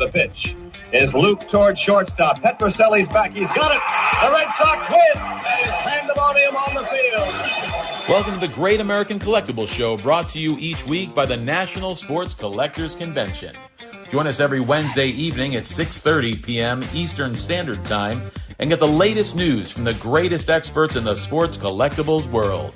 the pitch. Is Luke toward shortstop. Petroselli's back. He's got it. The Red Sox win. And it's pandemonium on the field. Welcome to the Great American Collectibles Show, brought to you each week by the National Sports Collectors Convention. Join us every Wednesday evening at 6:30 p.m. Eastern Standard Time and get the latest news from the greatest experts in the sports collectibles world.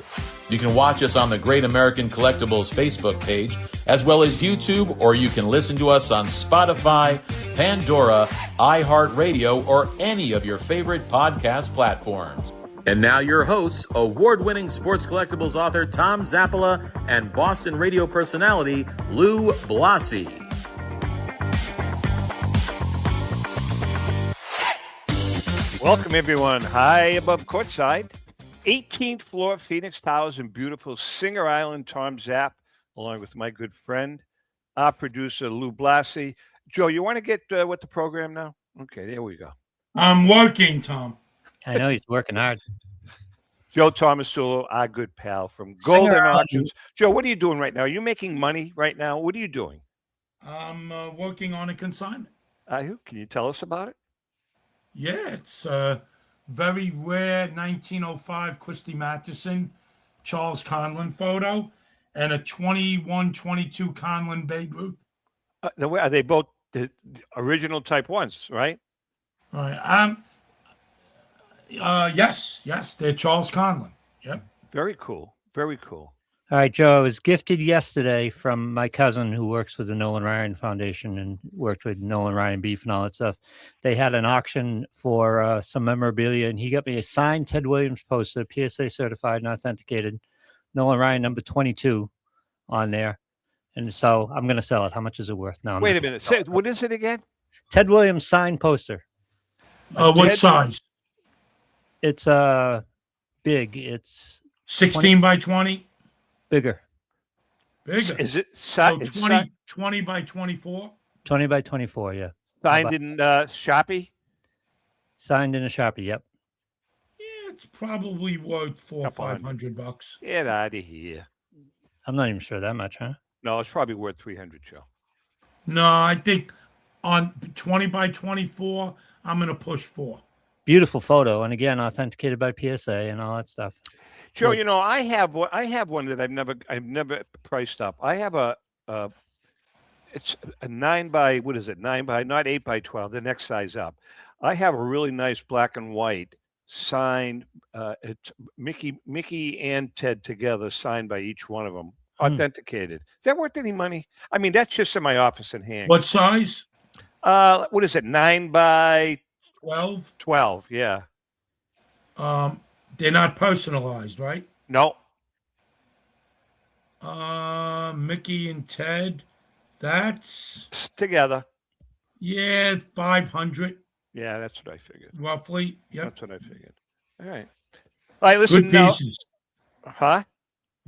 You can watch us on the Great American Collectibles Facebook page, as well as YouTube, or you can listen to us on Spotify, Pandora, iHeartRadio, or any of your favorite podcast platforms. And now your hosts, award-winning sports collectibles author Tom Zappola and Boston radio personality Lou Blasi. Welcome, everyone. High above courtside, 18th floor, Phoenix Towers in beautiful Singer Island. Tom Zapp, along with my good friend, our producer, Lou Blasi. Joe, you want to get with the program now? Okay, there we go. I'm working, Tom. I know he's working hard. Joe Tomasulo, our good pal from Golden Auctions. Joe, what are you doing right now? Are you making money right now? What are you doing? I'm working on a consignment. Can you tell us about it? Yeah, it's a very rare 1905 Christy Matheson, Charles Conlon photo, and a 21-22 Conlon Babe Ruth. Are they both the original type ones, right? Right. Yes, they're Charles Conlon. Yep. Very cool. Very cool. All right, Joe, I was gifted yesterday from my cousin who works with the Nolan Ryan Foundation and worked with Nolan Ryan Beef and all that stuff. They had an auction for some memorabilia, and he got me a signed Ted Williams poster, PSA certified and authenticated, Nolan Ryan number 22 on there. And so I'm going to sell it. How much is it worth? No, Wait a minute. Say, what is it again? Ted Williams signed poster. What size? It's big. It's 16 by 20. Bigger. Is it 20 by 24? 20 by 24, yeah. Signed in Sharpie? Signed in a Sharpie, yep. Yeah, it's probably worth $400 or $500. Get out of here. I'm not even sure that much, huh? No, it's probably worth $300, Joe. No, I think on 20 by 24, I'm going to push 4. Beautiful photo, and again, authenticated by PSA and all that stuff. Joe, you know, I have one that I've never priced up. I have it's a 9 by, what is it? 9 by, not 8 by 12, the next size up. I have a really nice black and white signed, it's Mickey and Ted together, signed by each one of them, authenticated. Is that worth any money? I mean, that's just in my office in hand. What size? What is it? 9 by 12? 12, yeah. They're not personalized, right? No. Mickey and Ted, that's together. Yeah, 500. Yeah, that's what I figured. Roughly. Yep. That's what I figured. All right. All right, listen. Good pieces. Huh?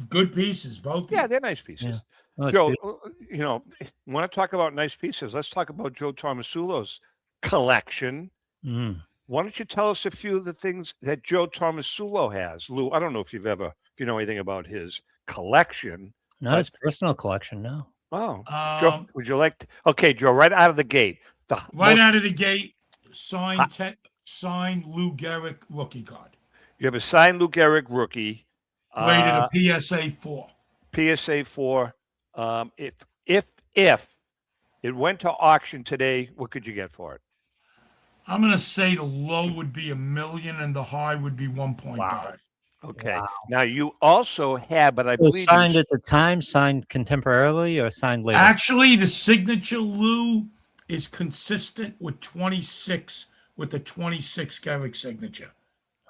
Good pieces, both. Yeah, they're nice pieces. Yeah. Oh, Joe, beautiful. you know, want to talk about nice pieces? Let's talk about Joe Tomasulo's collection. Why don't you tell us a few of the things that Joe Tomasulo has? Lou, I don't know if you know anything about his collection. Not his personal collection, no. Oh, Joe, would you like okay, Joe, right out of the gate. Out of the gate, signed Lou Gehrig rookie card. You have a signed Lou Gehrig rookie. Rated a PSA 4. PSA 4. If it went to auction today, what could you get for it? I'm going to say the low would be $1 million and the high would be 1.5. Wow. Okay. Wow. Now you also have, but I believe signed at the time, signed contemporarily, or signed later. Actually, the signature Lou is consistent with 26 with the 26 Gehrig signature.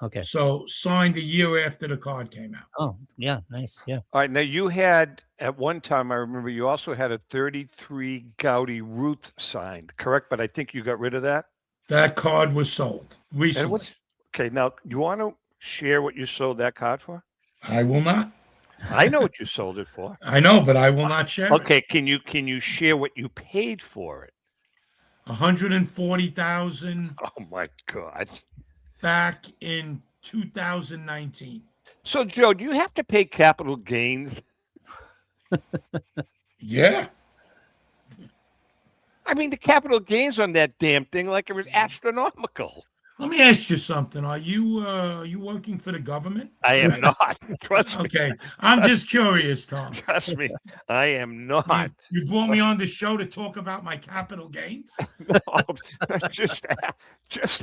Okay. So signed a year after the card came out. Oh, yeah, nice. Yeah. All right. Now you had at one time, I remember you also had a 33 Gaudy Ruth signed, correct? But I think you got rid of that. That card was sold recently. Okay, now you want to share what you sold that card for? I will not. I know what you sold it for. I know, but I will not share. Okay, can you share what you paid for it? $140,000. Oh my God! Back in 2019. So, Joe, do you have to pay capital gains? Yeah. I mean, the capital gains on that damn thing, like it was astronomical. Let me ask you something. Are you working for the government? I am not. Trust me. Okay. I'm just curious, Tom. Trust me. I am not. You brought me on the show to talk about my capital gains? just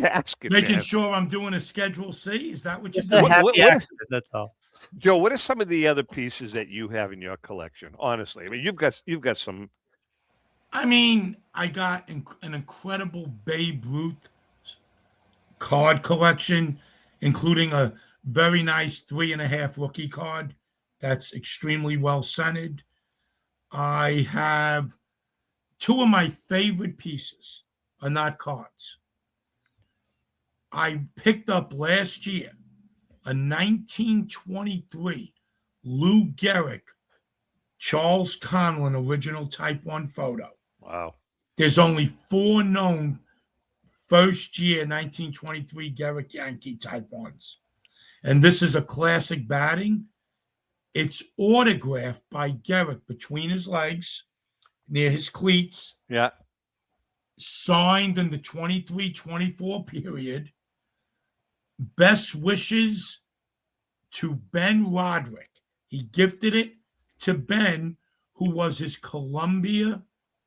asking, Making man. sure I'm doing a Schedule C? Is that what you're Just a doing? happy what is- accident, that's all. Joe, what are some of the other pieces that you have in your collection? Honestly, I mean, you've got some. I mean, I got an incredible Babe Ruth card collection, including a very nice 3.5 rookie card that's extremely well scented. I have two of my favorite pieces are not cards. I picked up last year a 1923 Lou Gehrig Charles Conlon original Type 1 photo. Wow. There's only 4 known first year 1923 Gehrig Yankee Type 1s. And this is a classic batting. It's autographed by Gehrig between his legs, near his cleats, Yeah. signed in the 23-24 period. Best wishes to Ben Roderick. He gifted it to Ben, who was his Columbia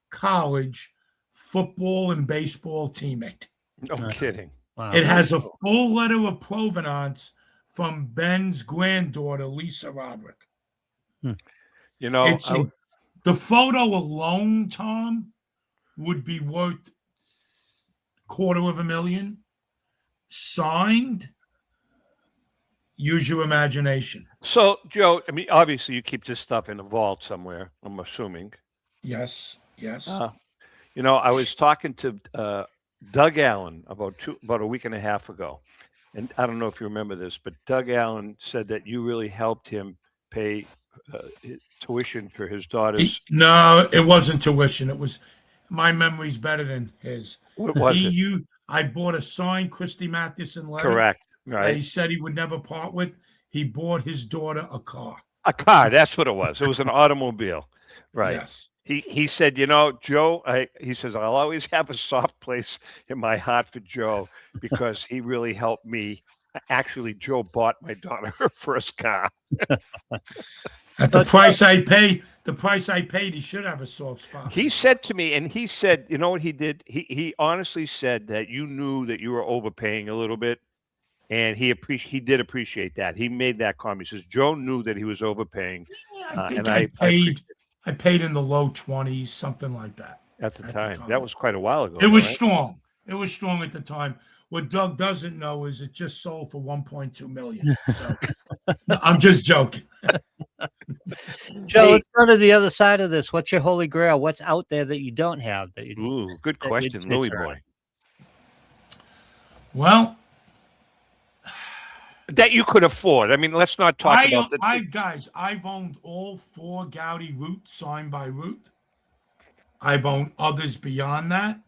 College football and baseball teammate. No kidding. Wow. It has a full letter of provenance from Ben's granddaughter, Lisa Roderick. You know, It's the photo alone, Tom, would be worth $250,000. Signed, use your imagination. so Joe, I mean, obviously you keep this stuff in a vault somewhere, I'm assuming. Yes, yes. You know, I was talking to Doug Allen about a week and a half ago, and I don't know if you remember this, but Doug Allen said that you really helped him pay tuition for his daughter's. No, it wasn't tuition. It was my memory's better than his. What was it? I bought a signed Christy Mathewson letter Correct. that he Right. said he would never part with. He bought his daughter a car. A car. That's what it was. It was an automobile. Right. Yes. He said, you know, Joe, he says, I'll always have a soft place in my heart for Joe because he really helped me. Actually, Joe bought my daughter her first car. At the price I paid, he should have a soft spot. He said to me, and he said, you know what he did? He honestly said that you knew that you were overpaying a little bit, and he did appreciate that. He made that comment. He says Joe knew that he was overpaying. I think and I appreciate I paid in the low 20s, something like that. at the time. That was quite a while ago. It was right? strong. It was strong at the time. What Doug doesn't know is it just sold for $1.2 million. So I'm just joking. Joe, let's go to the other side of this. What's your holy grail? What's out there that you don't have? That you Ooh, good that question, you'd say, Louis sir? boy. Well, That you could afford. I mean, let's not talk about the. I've owned all 4 Gowdy Root signed by Root. I've owned others beyond that.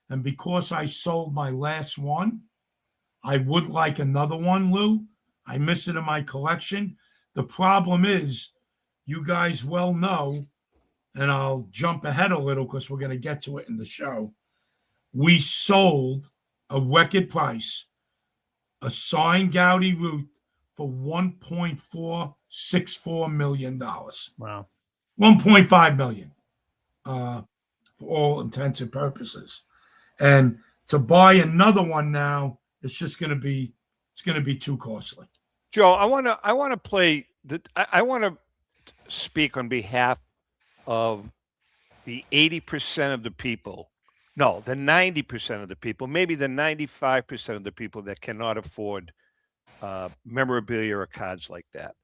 And because I sold my last one, I would like another one, Lou. I miss it in my collection. The problem is, you guys well know, and I'll jump ahead a little because we're going to get to it in the show. We sold a record price, a signed Gowdy Root for $1.464 million. Wow. $1.5 million for all intents and purposes. And to buy another one now, it's going to be too costly. Joe, I want to play. I want to speak on behalf of the 80% of the people. No, the 90% of the people, maybe the 95% of the people that cannot afford memorabilia or cards like that.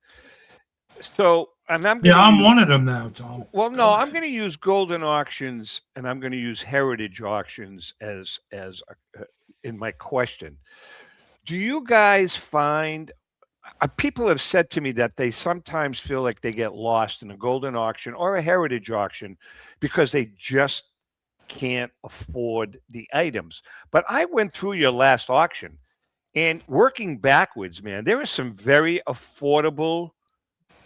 So, and I'm one of them now, Tom. Well, no, I'm going to use golden auctions and I'm going to use heritage auctions as in my question. Do you guys find people have said to me that they sometimes feel like they get lost in a golden auction or a heritage auction because they just can't afford the items? But I went through your last auction and working backwards, man, there are some very affordable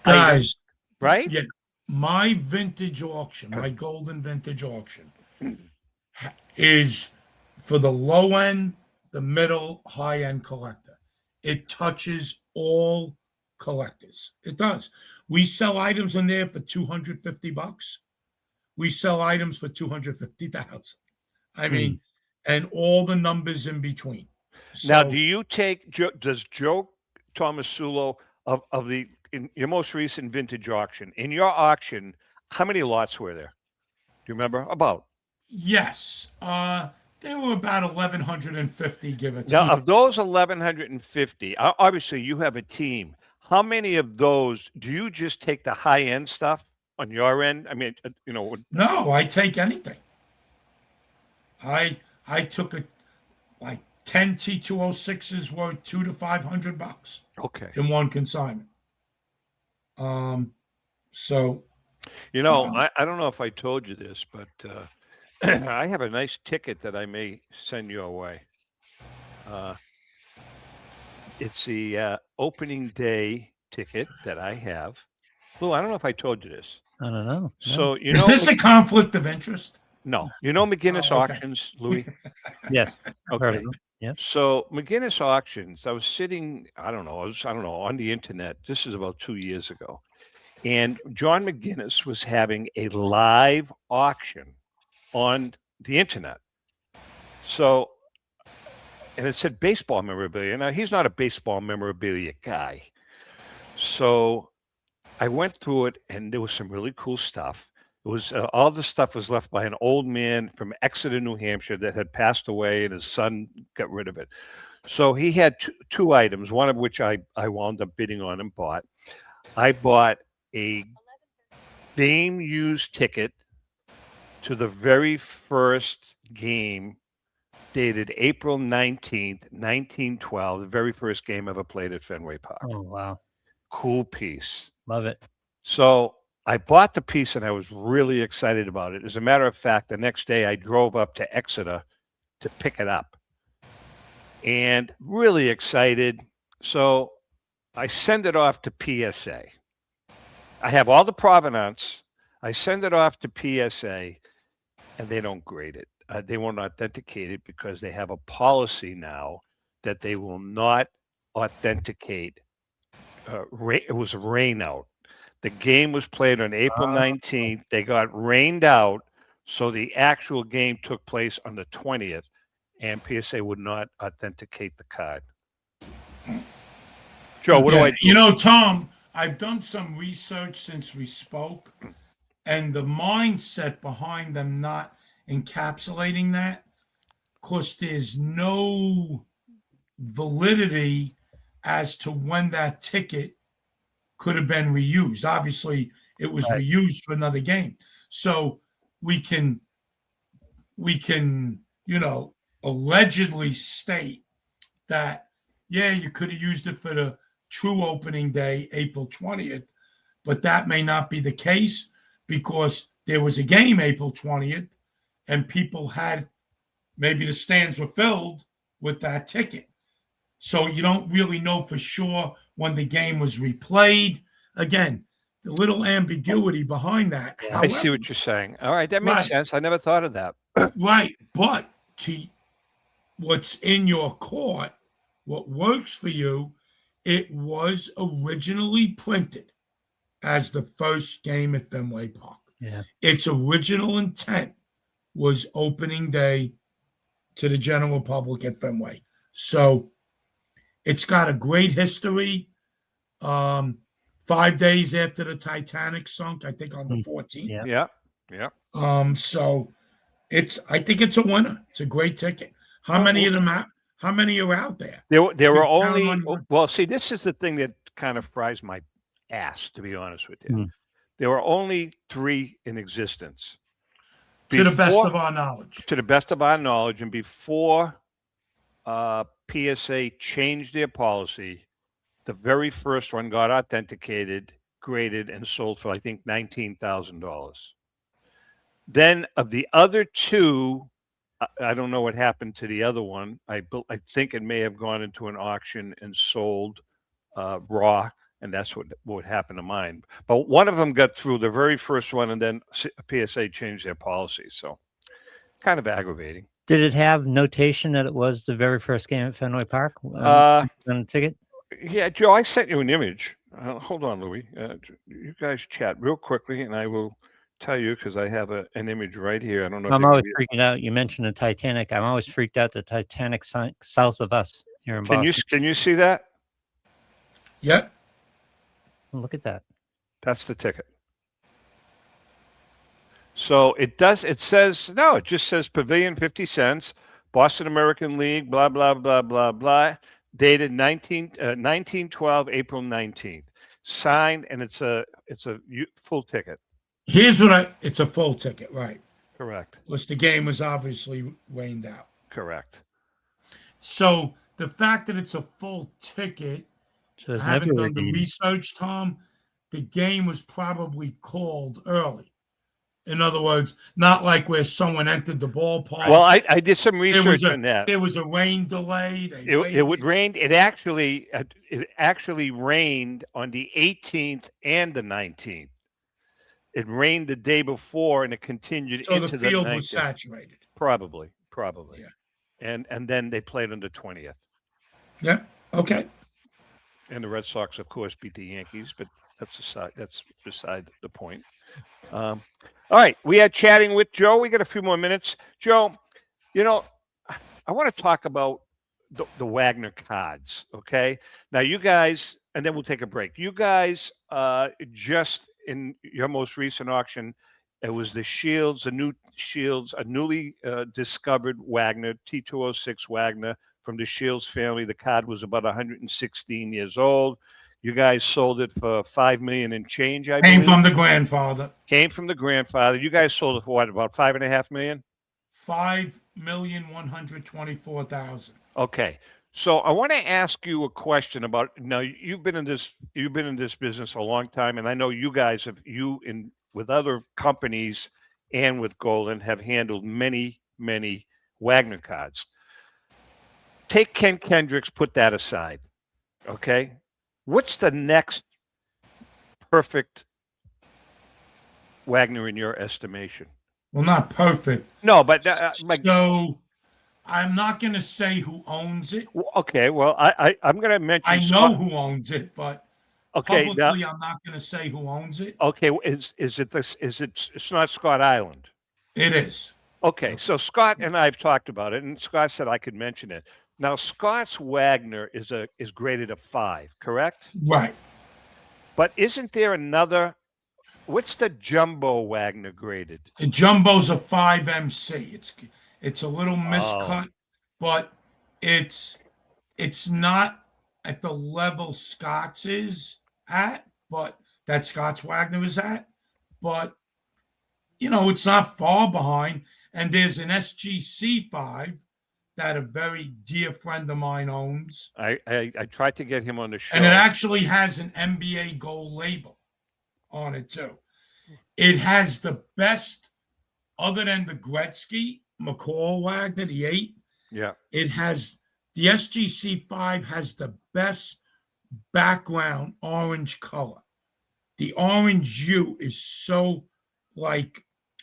Guys, items, right? Yeah, my vintage auction, my golden vintage auction, is for the low end, the middle, high end collector. It touches all collectors. It does. We sell items in there for $250. We sell items for 250,000. I mean, and all the numbers in between. Now, So do you take does Joe Tomasulo of the in your most recent vintage auction, in your auction, how many lots were there? Do you remember? About. yes, they were about 1,150, give or Now, take. of those 1,150, obviously you have a team. How many of those do you just take the high end stuff on your end? I mean, No, I take anything. I took like 10 T206s worth $200 to $500 okay. in one consignment. So I don't know if I told you this, but I have a nice ticket that I may send your way. It's the opening day ticket that I have. Lou, I don't know if I told you this. I don't know. No. So is this a conflict of interest? no, McGinnis Oh, okay. Auctions, Louis. Yes. Heard Okay. of them. Yep. So McGinnis Auctions, I was sitting, I don't know, on the internet. This is about 2 years ago. And John McGinnis was having a live auction on the internet. So, and it said baseball memorabilia. Now, he's not a baseball memorabilia guy. So I went through it, and there was some really cool stuff. It was all the stuff was left by an old man from Exeter, New Hampshire, that had passed away, and his son got rid of it. So he had two items, one of which I wound up bidding on and bought. I bought a game used ticket to the very first game, dated April 19th, 1912, the very first game ever played at Fenway Park. Oh, wow. Cool piece. Love it. So I bought the piece and I was really excited about it. As a matter of fact, the next day I drove up to Exeter to pick it up and really excited. So I send it off to PSA. I have all the provenance. I send it off to PSA and they don't grade it. They won't authenticate it because they have a policy now that they will not authenticate. It was rain out. The game was played on April 19th. They got rained out. So the actual game took place on the 20th, and PSA would not authenticate the card. Joe, what do I do? You know, Tom, I've done some research since we spoke, and the mindset behind them not encapsulating that, because there's no validity as to when that ticket could have been reused. Obviously, it was reused for another game. So we can, allegedly state that, yeah, you could have used it for the true opening day, April 20th, but that may not be the case because there was a game April 20th and people had, maybe the stands were filled with that ticket. So you don't really know for sure when the game was replayed. Again, the little ambiguity behind that. Yeah, I see what you're saying. All right, that makes sense. I never thought of that. Right, but to what's in your court, what works for you, it was originally printed as the first game at Fenway Park. Yeah. Its original intent was opening day to the general public at Fenway. So it's got a great history. 5 days after the Titanic sunk, I think on the 14th. Yeah. So I think it's a winner. It's a great ticket. How many are out there? There were only, well, see, this is the thing that kind of fries my ass, to be honest with you. There were only 3 in existence. To the best of our knowledge. To the best of our knowledge. And before PSA changed their policy, the very first one got authenticated, graded, and sold for, I think, $19,000. Then of the other 2, I don't know what happened to the other one. I think it may have gone into an auction and sold raw, and that's what happened to mine. But one of them got through, the very first one, and then PSA changed their policy. So kind of aggravating. Did it have notation that it was the very first game at Fenway Park Uh, on the ticket? Yeah, Joe, I sent you an image. Hold on, Louis. You guys chat real quickly, and I will tell you because I have an image right here. I don't know if I'm you always can freaking out. You mentioned the Titanic. I'm always freaked out. The Titanic sank south of us here in Boston. can you see that? Yep. Look at that. That's the ticket. So it says, no, it just says Pavilion 50 cents, Boston American League, blah, blah, blah, blah, blah, dated 1912, April 19th. Signed, and it's a full ticket. Here's it's a full ticket, right? Correct. Because the game was obviously rained out. Correct. So the fact that it's a full ticket, So I haven't done the research, Tom. The game was probably called early. In other words, not like where someone entered the ballpark. Well, I did some research on that. There was a rain delay. It would rain. It actually rained on the 18th and the 19th. It rained the day before, and it continued so into the field the 19th. Was saturated. Probably. Yeah. And then they played on the 20th. Yeah. Okay. And the Red Sox, of course, beat the Yankees, but that's beside the point. All right, we are chatting with Joe. We got a few more minutes. Joe, I want to talk about the Wagner cards, okay? Now, you guys, and then we'll take a break. You guys, just in your most recent auction, it was the Shields, a newly discovered Wagner, T206 Wagner from the Shields family. The card was about 116 years old. You guys sold it for $5 million and change. I believe. Came from the grandfather. Came from the grandfather. You guys sold it for what? About $5.5 million. $5,124,000. Okay, so I want to ask you a question about. Now, you've been in this business a long time, and I know you guys with other companies and with Golden have handled many Wagner cards. Take Ken Kendricks, put that aside. Okay. What's the next perfect Wagner in your estimation? Well, not perfect. No, but so I'm not going to say who owns it. Okay, well, I'm going to mention. I know who owns it, but publicly, now, I'm not going to say who owns it. Okay, is it this? It's not Scott Island. It is. Okay, so Scott and I have talked about it, and Scott said I could mention it. Now, Scott's Wagner is graded a 5, correct? Right. But isn't there another? What's the jumbo Wagner graded? The jumbo's a 5 MC. It's a little miscut, but it's not at the level Scott's is at, but that Scott's Wagner is at. But it's not far behind. And there's an SGC 5 that a very dear friend of mine owns. I tried to get him on the show. And it actually has an NBA gold label on it, too. It has the best, other than the Gretzky, McCall Wagner, the 8. Yeah. It has, the SGC 5 has the best background orange color. The orange hue is so,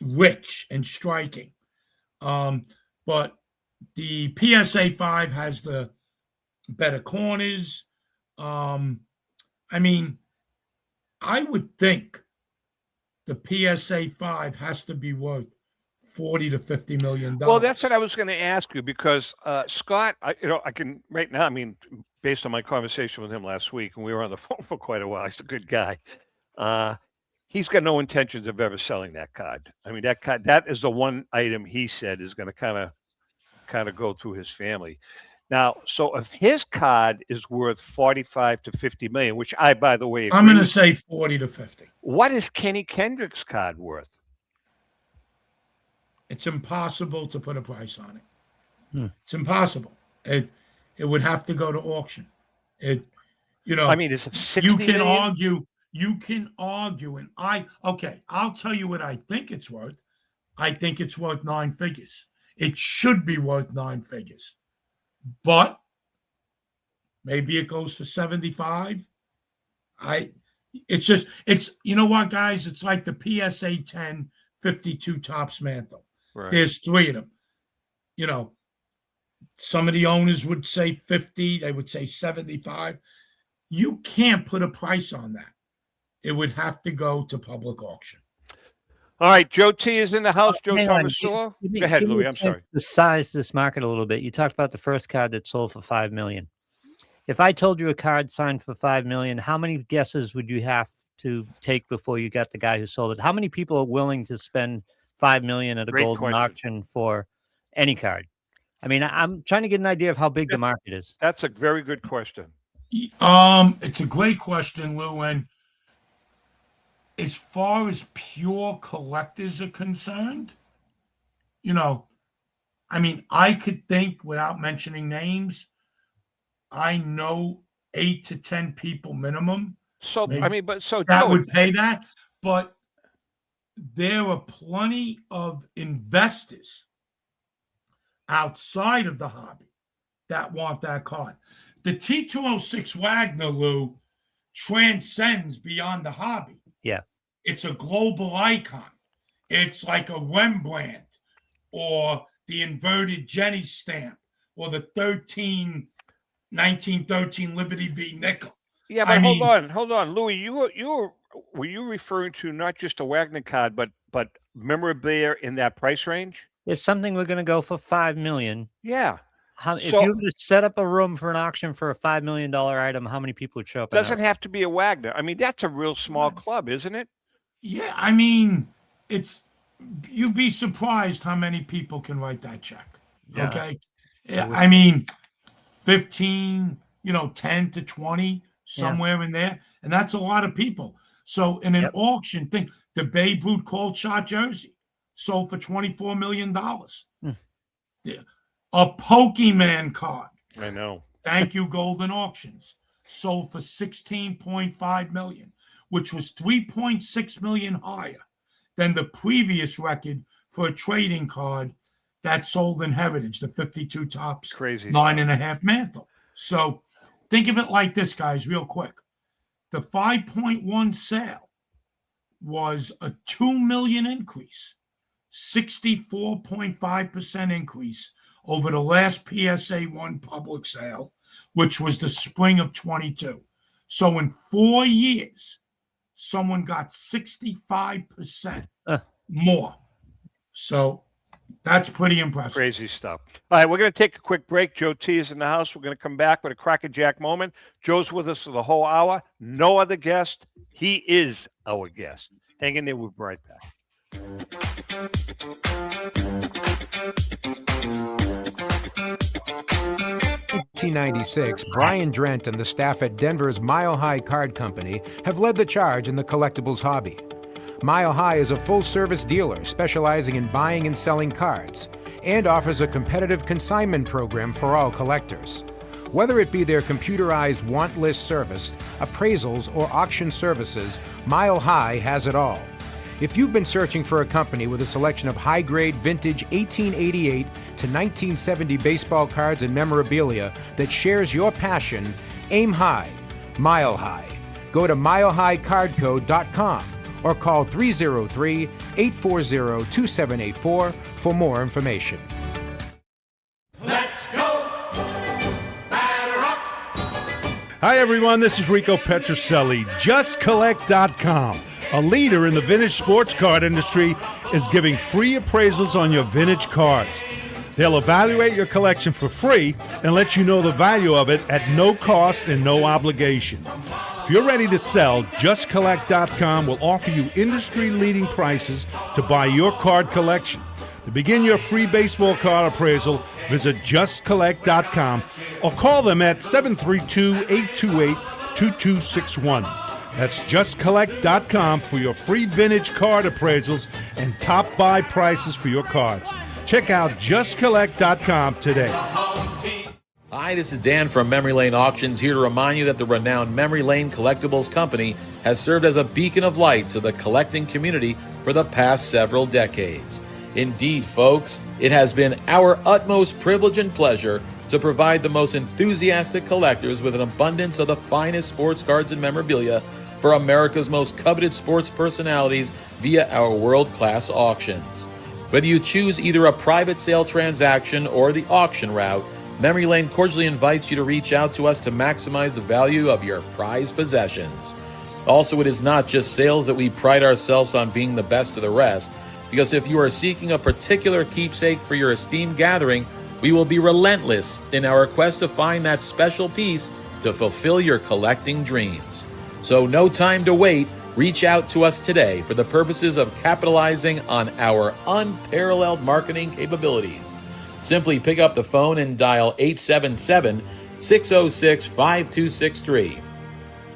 rich and striking. But the PSA 5 has the better corners. I would think the PSA 5 has to be worth $40 to $50 million. Well, that's what I was going to ask you because Scott, I can right now. Based on my conversation with him last week, and we were on the phone for quite a while. He's a good guy. He's got no intentions of ever selling that card. That card, that is the one item he said is going to kind of go through his family. Now, so if his card is worth 45 to 50 million, which I, by the way, I'm going to say 40 to 50. What is Kenny Kendrick's card worth? It's impossible to put a price on it. It's impossible. It would have to go to auction. Is it 60 you can million? argue. You can argue, and I'll tell you what I think it's worth. I think it's worth 9 figures. It should be worth 9 figures. But maybe it goes for 75. It's you know what, guys? It's like the PSA 10 52 Topps mantle. Right. There's 3 of them. You know, some of the owners would say 50, they would say 75. You can't put a price on that. It would have to go to public auction. All right, Joe T is in the house. Joe Hang on. Tomasulo. Give me- Go ahead, give me Louis. a I'm chance sorry. to size this market a little bit. You talked about the first card that sold for $5 million. If I told you a card signed for $5 million, how many guesses would you have to take before you got the guy who sold it? How many people are willing to spend $5 million at a Great golden question. auction for any card? I mean, I'm trying to get an idea of how big the market is. That's a very good question. It's a great question, Lou. And as far as pure collectors are concerned, you know, I mean, I could think without mentioning names, I know 8 to 10 people minimum So Maybe I mean, but so that Joe, would pay that. But there are plenty of investors outside of the hobby that want that card. The T206 Wagner, Lou, transcends beyond the hobby. Yeah. It's a global icon. It's like a Rembrandt or the inverted Jenny stamp or the 1913 Liberty v. Nickel. yeah, but hold on, Louis. Were you referring to not just a Wagner card, but memorabilia in that price range? If something we're going to go for $5 million, Yeah. if So- you were to set up a room for an auction for a $5 million item, how many people would show up? Doesn't have to be a Wagner. I mean, that's a real small club, isn't it? Yeah, I mean, you'd be surprised how many people can write that check. Yeah. Okay. Yeah, I mean, 15, 10 to 20, somewhere in there. And that's a lot of people. So in an auction thing, the Babe Ruth cold shot jersey sold for $24 million. A Pokemon card. I know. Thank you, Golden Auctions. Sold for $16.5 million, which was $3.6 million higher than the previous record for a trading card that sold in Heritage, the 52 tops, Crazy 9.5 mantle. So think of it like this, guys, real quick. The 5.1 sale was a $2 million increase, 64.5% increase over the last PSA 1 public sale, which was the spring of 22. So in 4 years, someone got 65% more. So that's pretty impressive. Crazy stuff. All right, we're going to take a quick break. Joe T is in the house. We're going to come back with a crackerjack moment. Joe's with us for the whole hour. No other guest. He is our guest. Hang in there. We'll be right back. 1996, Brian Drent and the staff at Denver's Mile High Card Company have led the charge in the collectibles hobby. Mile High is a full-service dealer specializing in buying and selling cards and offers a competitive consignment program for all collectors. Whether it be their computerized want list service, appraisals, or auction services, Mile High has it all. If you've been searching for a company with a selection of high-grade vintage 1888 to 1970 baseball cards and memorabilia that shares your passion, aim high, Mile High. Go to milehighcardco.com or call 303-840-2784 for more information. Let's go! Batter up! Hi, everyone. This is Rico Petrocelli. JustCollect.com, a leader in the vintage sports card industry, is giving free appraisals on your vintage cards. They'll evaluate your collection for free and let you know the value of it at no cost and no obligation. If you're ready to sell, JustCollect.com will offer you industry-leading prices to buy your card collection. To begin your free baseball card appraisal, visit JustCollect.com or call them at 732-828-2261. That's JustCollect.com for your free vintage card appraisals and top buy prices for your cards. Check out JustCollect.com today. Hi, this is Dan from Memory Lane Auctions, here to remind you that the renowned Memory Lane Collectibles Company has served as a beacon of light to the collecting community for the past several decades. Indeed, folks, it has been our utmost privilege and pleasure to provide the most enthusiastic collectors with an abundance of the finest sports cards and memorabilia for America's most coveted sports personalities via our world-class auctions. Whether you choose either a private sale transaction or the auction route, Memory Lane cordially invites you to reach out to us to maximize the value of your prized possessions. Also, it is not just sales that we pride ourselves on being the best of the rest, because if you are seeking a particular keepsake for your esteemed gathering, we will be relentless in our quest to find that special piece to fulfill your collecting dreams. So no time to wait. Reach out to us today for the purposes of capitalizing on our unparalleled marketing capabilities. Simply pick up the phone and dial 877-606-5263.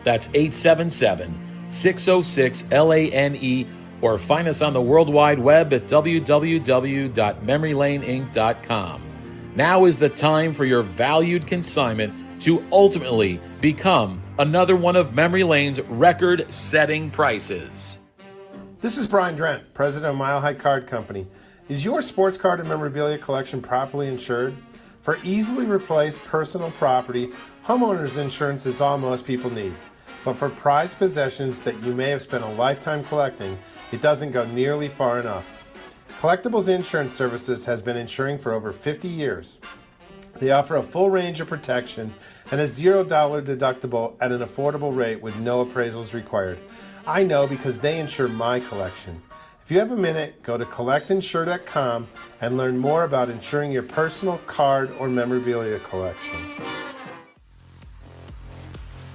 That's 877-606-LANE, or find us on the World Wide Web at www.memorylaneinc.com. Now is the time for your valued consignment to ultimately become another one of Memory Lane's record-setting prices. This is Brian Drent, president of Mile High Card Company. Is your sports card and memorabilia collection properly insured? For easily replaced personal property, homeowners insurance is all most people need. But for prized possessions that you may have spent a lifetime collecting, it doesn't go nearly far enough. Collectibles Insurance Services has been insuring for over 50 years. They offer a full range of protection and a $0 deductible at an affordable rate with no appraisals required. I know because they insure my collection. If you have a minute, go to collectinsure.com and learn more about insuring your personal card or memorabilia collection.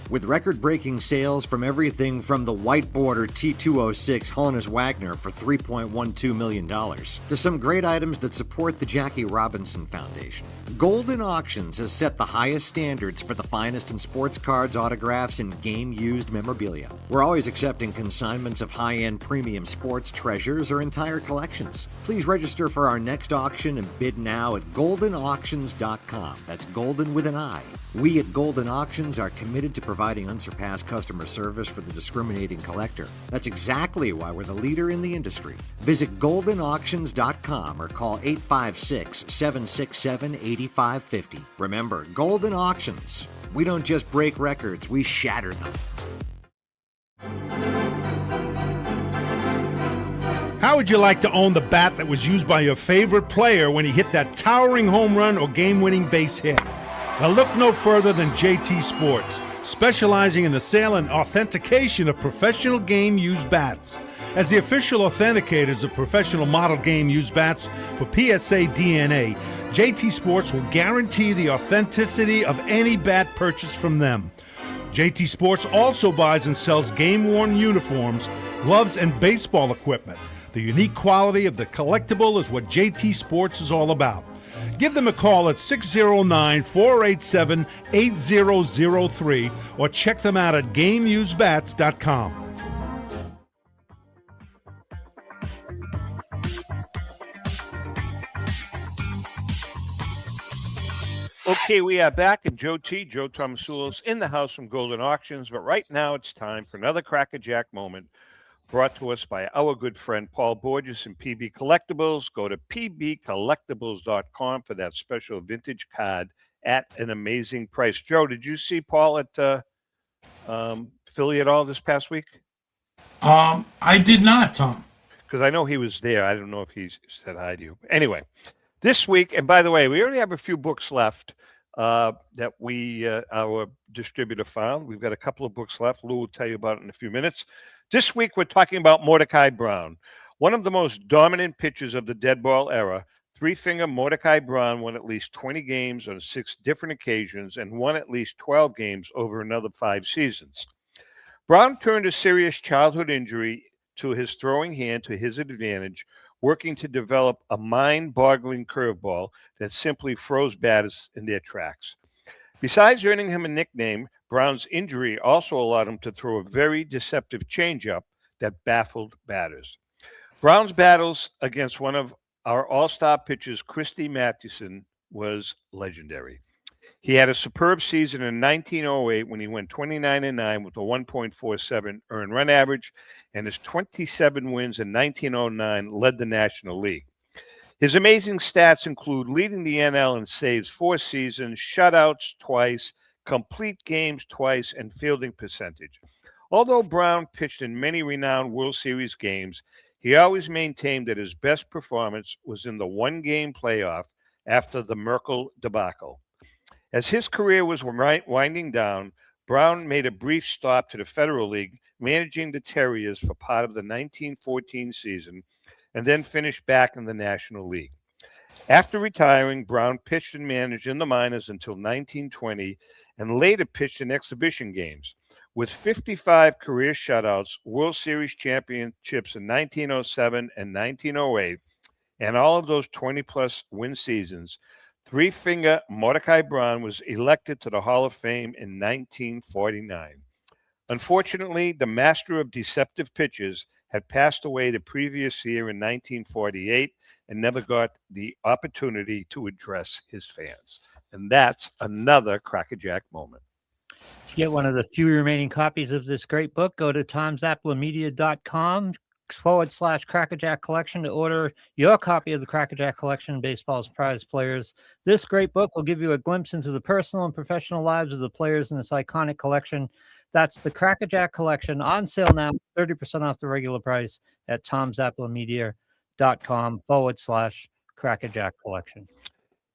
With record-breaking sales from everything from the white border T206 Honus Wagner for $3.12 million to some great items that support the Jackie Robinson Foundation, Golden Auctions has set the highest standards for the finest in sports cards, autographs, and game-used memorabilia. We're always accepting consignments of high-end premium sports treasures or entire collections. Please register for our next auction and bid now at goldenauctions.com. That's golden with an I. We at Golden Auctions are committed to providing unsurpassed customer service for the discriminating collector. That's exactly why we're the leader in the industry. Visit goldenauctions.com or call 856-767-8550. Remember, Golden Auctions. We don't just break records, we shatter them. How would you like to own the bat that was used by your favorite player when he hit that towering home run or game-winning base hit? Now look no further than JT Sports, specializing in the sale and authentication of professional game-used bats. As the official authenticators of professional model game-used bats for PSA DNA, JT Sports will guarantee the authenticity of any bat purchased from them. JT Sports also buys and sells game-worn uniforms, gloves, and baseball equipment. The unique quality of the collectible is what JT Sports is all about. Give them a call at 609-487-8003 or check them out at GameUseBats.com. Okay, we are back, and Joe Tomasulo's in the house from Golden Auctions. But right now it's time for another Crackerjack moment brought to us by our good friend Paul Borges and PB Collectibles. Go to pbcollectibles.com for that special vintage card at an amazing price. Joe, did you see Paul at Philly at all this past week? I did not, Tom. Because I know he was there. I don't know if he said hi to you. Anyway, this week, and by the way, we already have a few books left that our distributor found. We've got a couple of books left. Lou will tell you about it in a few minutes. This week, we're talking about Mordecai Brown, one of the most dominant pitchers of the dead ball era. Three-finger Mordecai Brown won at least 20 games on 6 different occasions and won at least 12 games over another 5 seasons. Brown turned a serious childhood injury to his throwing hand to his advantage, working to develop a mind-boggling curveball that simply froze batters in their tracks. Besides earning him a nickname, Brown's injury also allowed him to throw a very deceptive changeup that baffled batters. Brown's battles against one of our all-star pitchers, Christy Mathewson, was legendary. He had a superb season in 1908 when he went 29-9 with a 1.47 earned run average, and his 27 wins in 1909 led the National League. His amazing stats include leading the NL in saves 4 seasons, shutouts twice, complete games twice, and fielding percentage. Although Brown pitched in many renowned World Series games, He always maintained that his best performance was in the one-game playoff after the Merkel debacle. As his career was winding down, Brown made a brief stop to the Federal League, managing the Terriers for part of the 1914 season, and then finished back in the National League. After retiring, Brown pitched and managed in the minors until 1920 and later pitched in exhibition games. With 55 career shutouts, World Series championships in 1907 and 1908, and all of those 20-plus win seasons, three-finger Mordecai Brown was elected to the Hall of Fame in 1949. Unfortunately, the master of deceptive pitches had passed away the previous year in 1948 and never got the opportunity to address his fans. And that's another crackerjack moment. To get one of the few remaining copies of this great book, go to tomzaplamedia.com/Crackerjack Collection to order your copy of the Crackerjack Collection, baseball's prize players. This great book will give you a glimpse into the personal and professional lives of the players in this iconic collection. That's the Crackerjack Collection, on sale now, 30% off the regular price at tomzaplamedia.com/Crackerjack Collection.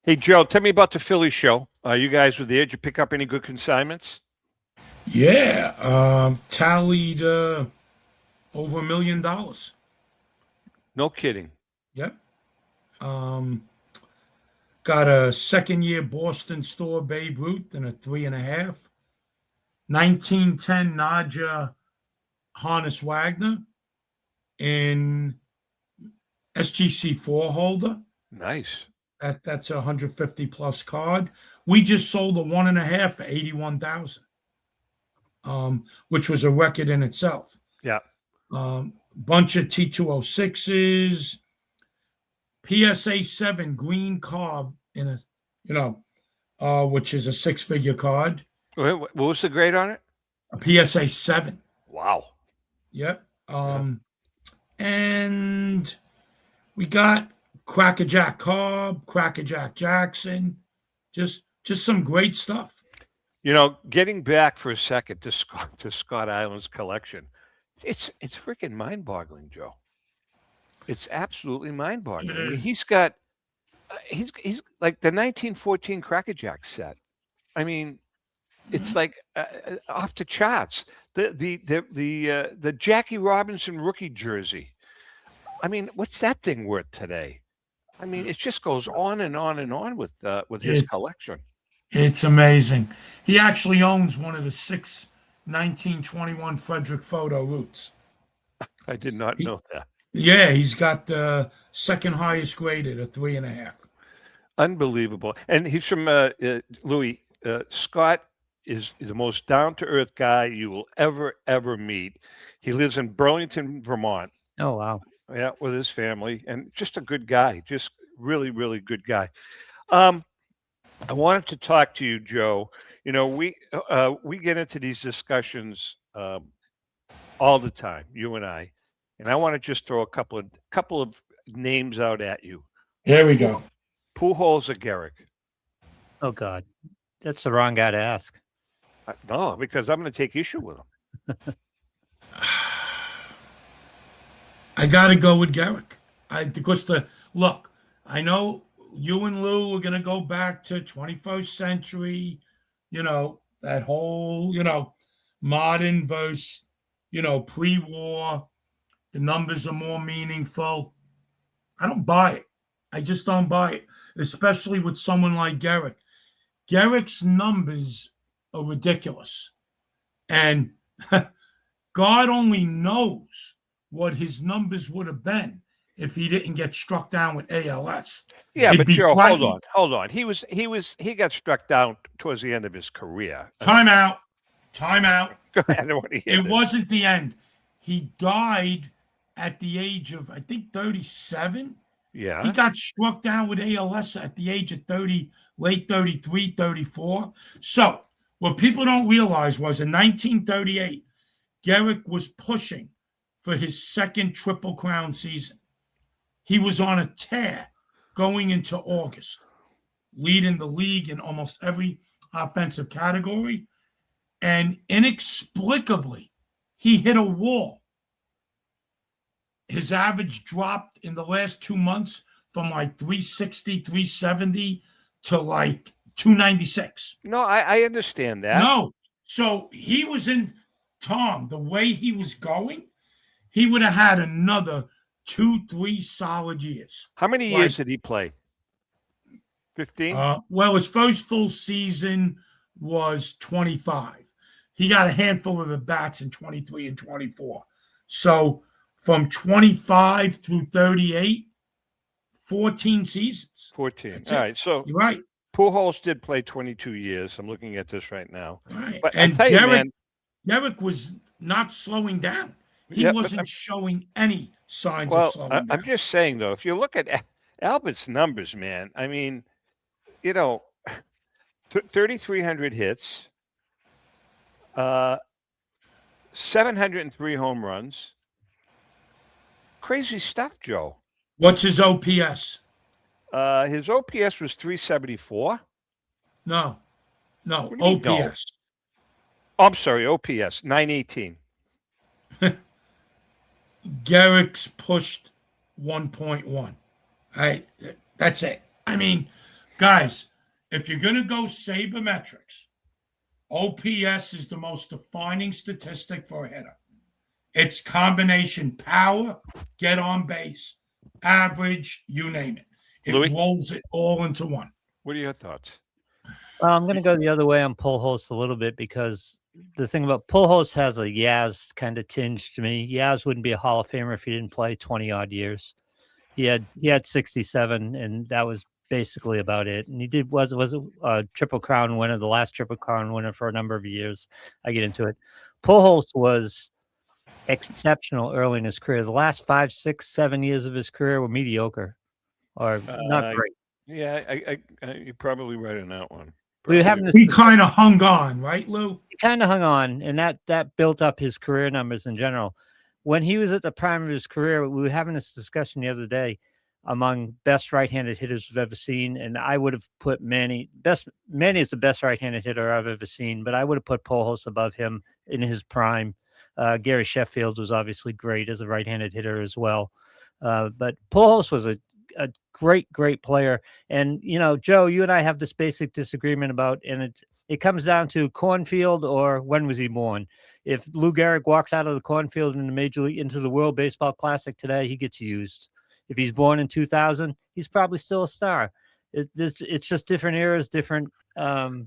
Hey, Joe, tell me about the Philly show. You guys were there. Did you pick up any good consignments? Yeah, tallied over $1 million. No kidding. Yep. Got a second-year Boston store Babe Ruth and a 3.5. 1910 Nadja Hannes Wagner in SGC 4 holder. Nice. That's a 150 plus card. We just sold a 1.5 for 81,000, which was a record in itself. Yeah. Bunch of T206s, PSA 7 green card in a, which is a 6-figure card. What was the grade on it? A PSA 7. Wow. Yep. And we got Crackerjack Cobb, Crackerjack Jackson, just some great stuff. Getting back for a second to Scott Island's collection, it's freaking mind-boggling, Joe. It's absolutely mind-boggling. I mean, he's got he's like the 1914 Crackerjack set. I mean, it's like off the charts. The Jackie Robinson rookie jersey. I mean, what's that thing worth today? I mean, it just goes on and on and on with his collection. It's amazing. He actually owns one of the 6 1921 Frederick photo roots. I did not know that. Yeah, he's got the second highest graded, a 3.5. Unbelievable. And he's from Louis. Scott is the most down-to-earth guy you will ever meet. He lives in Burlington, Vermont. Oh, wow. Yeah, with his family, and just a good guy, just really, really good guy. I wanted to talk to you, Joe. We get into these discussions all the time, you and I want to just throw a couple of names out at you. Here we go. Pujols or Gehrig? Oh, God. That's the wrong guy to ask. No, because I'm going to take issue with him. I got to go with Gehrig. Because look, I know you and Lou are going to go back to 21st century, that whole, modern versus, pre-war. The numbers are more meaningful. I don't buy it. I just don't buy it, especially with someone like Gehrig. Gehrig's numbers are ridiculous. And God only knows what his numbers would have been if he didn't get struck down with ALS. Yeah, but Joe, hold on. He got struck down towards the end of his career. Time out. Go ahead. It wasn't the end. He died at the age of, I think, 37. Yeah. He got struck down with ALS at the age of 30, late 33, 34. So what people don't realize was in 1938, Gehrig was pushing for his second Triple Crown season. He was on a tear going into August, leading the league in almost every offensive category. And inexplicably, he hit a wall. his average dropped in the last 2 months from like 360, 370 to like 296. No, I understand that. No. So he was in, Tom, the way he was going, he would have had another 2-3 solid years. How many Like, years did he play? 15? Well, his first full season was 25. He got a handful of at-bats in 23 and 24. So from 25 through 38, 14 seasons. 14. That's All it. right. So You're right. Pujols did play 22 years. I'm looking at this right now. Right. But And I tell you, man, Derek was not slowing down. He Yeah, but wasn't showing any signs of well, slowing I'm down. just saying though, if you look at Albert's numbers, man, I mean, 3,300 hits, 703 home runs. Crazy stuff, Joe. What's his OPS? His OPS was 374. No, What do you mean, no? OPS. Oh, I'm sorry, OPS 918. Garrick's pushed 1.1. Right? That's it. I mean, guys, if you're going to go sabermetrics, OPS is the most defining statistic for a hitter. It's combination power, get on base, average, you name it. It Louis? rolls it all into one. What are your thoughts? I'm going to go the other way on Pujols a little bit because the thing about Pujols has a Yaz kind of tinge to me. Yaz wouldn't be a Hall of Famer if he didn't play 20 odd years. He had 67, and that was basically about it. And he was a Triple Crown winner, the last Triple Crown winner for a number of years. I get into it. Pujols was exceptional early in his career. The last 5, 6, 7 years of his career were mediocre or not great. Yeah, you're probably right on that one. We were having this. He kind of hung on, right, Lou? He kind of hung on, and that built up his career numbers in general. When he was at the prime of his career, we were having this discussion the other day among best right-handed hitters we've ever seen, and I would have put Manny is the best right-handed hitter I've ever seen, but I would have put Pujols above him in his prime. Gary Sheffield was obviously great as a right-handed hitter as well, but Pujols was a great player. And Joe, you and I have this basic disagreement about, and it comes down to cornfield or when was he born. If Lou Gehrig walks out of the cornfield in the major league into the World Baseball Classic today, he gets used. If he's born in 2000, he's probably still a star. It's just different eras, different. So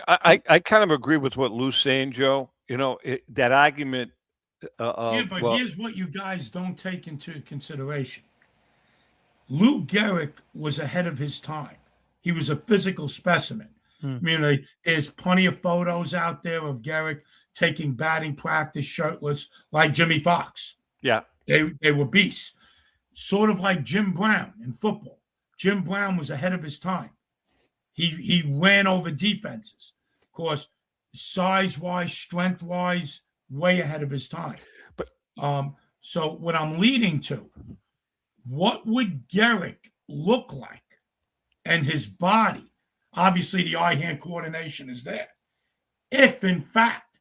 I kind of agree with what Lou's saying, Joe. That argument. Here's what you guys don't take into consideration. Lou Gehrig was ahead of his time. He was a physical specimen. I mean, there's plenty of photos out there of Gehrig taking batting practice shirtless, like Jimmy Fox. Yeah. They were beasts. Sort of like Jim Brown in football. Jim Brown was ahead of his time. He ran over defenses. Of course, size-wise, strength-wise, way ahead of his time. But so what I'm leading to, what would Gehrig look like and his body? Obviously, the eye-hand coordination is there. If, in fact,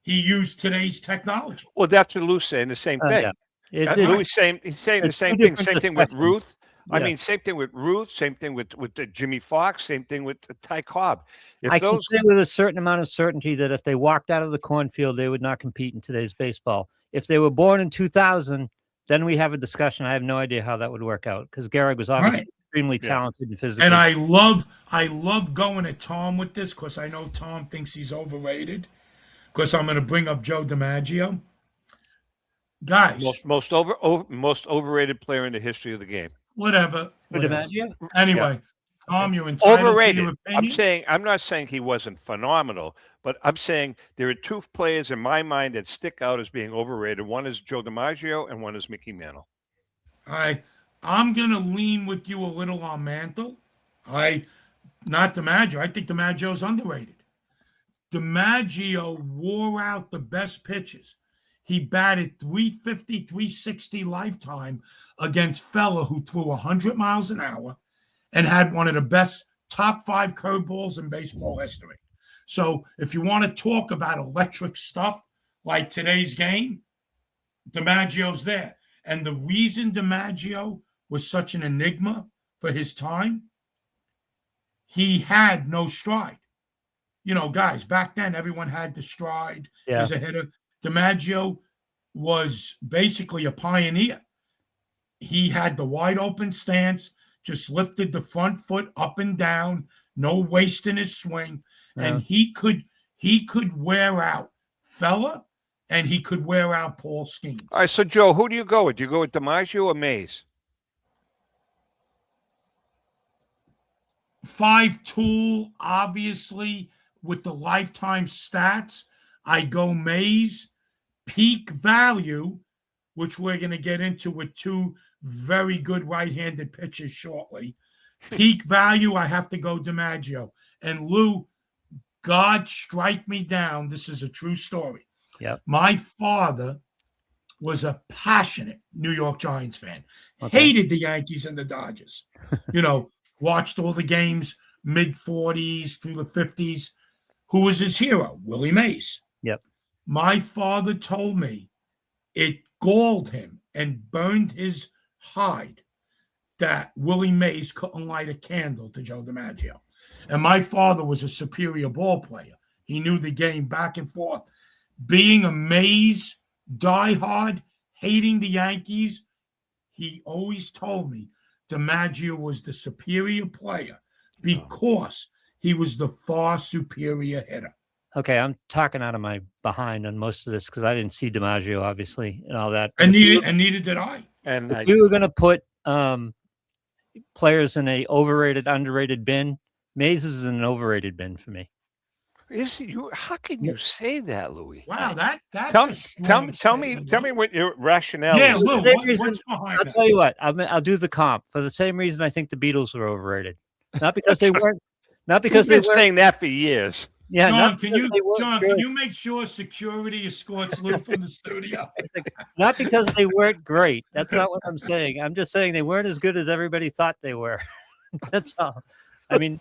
he used today's technology. Well, that's what Lou's saying, the same thing. Yeah. Lou's saying he's saying the same thing. Same thing with Ruth. Yeah. I mean, same thing with Ruth. Same thing with Jimmy Fox. Same thing with Ty Cobb. I can say with a certain amount of certainty that if they walked out of the cornfield, they would not compete in today's baseball. If they were born in 2000, then we have a discussion. I have no idea how that would work out because Gehrig was obviously extremely talented and physical. And I love going at Tom with this because I know Tom thinks he's overrated. Because I'm going to bring up Joe DiMaggio. Guys, most overrated player in the history of the game. Whatever. DiMaggio? Anyway, Tom, you're entitled Overrated. to your opinion. I'm not saying he wasn't phenomenal, but I'm saying there are two players in my mind that stick out as being overrated. One is Joe DiMaggio and one is Mickey Mantle. I'm going to lean with you a little on Mantle. Not DiMaggio. I think DiMaggio's underrated. DiMaggio wore out the best pitches. He batted 350, 360 lifetime against fella who threw 100 miles an hour and had one of the best top 5 curveballs in baseball history. So if you want to talk about electric stuff like today's game, DiMaggio's there. And the reason DiMaggio was such an enigma for his time, he had no stride. You know, guys, back then everyone had the stride as a hitter. DiMaggio was basically a pioneer. He had the wide open stance, just lifted the front foot up and down, no waste in his swing, and he could wear out Fella, and he could wear out Paul Skeens. All right, so Joe, who do you go with? Do you go with DiMaggio or Mays? 5 tool, obviously, with the lifetime stats, I go Mays. Peak value, which we're going to get into with two very good right-handed pitchers shortly. Peak value, I have to go DiMaggio. And Lou, God strike me down. This is a true story. Yep. My father was a passionate New York Giants fan. Hated the Yankees and the Dodgers. You know, watched all the games, mid-40s through the 50s. Who was his hero? Willie Mays. Yep. My father told me it galled him and burned his hide that Willie Mays couldn't light a candle to Joe DiMaggio. And my father was a superior ball player. He knew the game back and forth. Being a Mays diehard, hating the Yankees, he always told me DiMaggio was the superior player because he was the far superior hitter. Okay, I'm talking out of my behind on most of this because I didn't see DiMaggio, obviously, and all that. And neither did I. And if we were going to put players in a overrated, underrated bin, Mays is an overrated bin for me. Is you? How can you say that, Louis? Wow, that's tell me what your rationale is. Yeah, is. Lou, what's behind I'll that? tell you what. I'll do the comp for the same reason I think the Beatles were overrated. Not because they weren't. Not because You've they been saying that for years. Yeah, John, can you make sure security escorts Lou from the studio? Not because they weren't great. That's not what I'm saying. I'm just saying they weren't as good as everybody thought they were. That's all. I mean,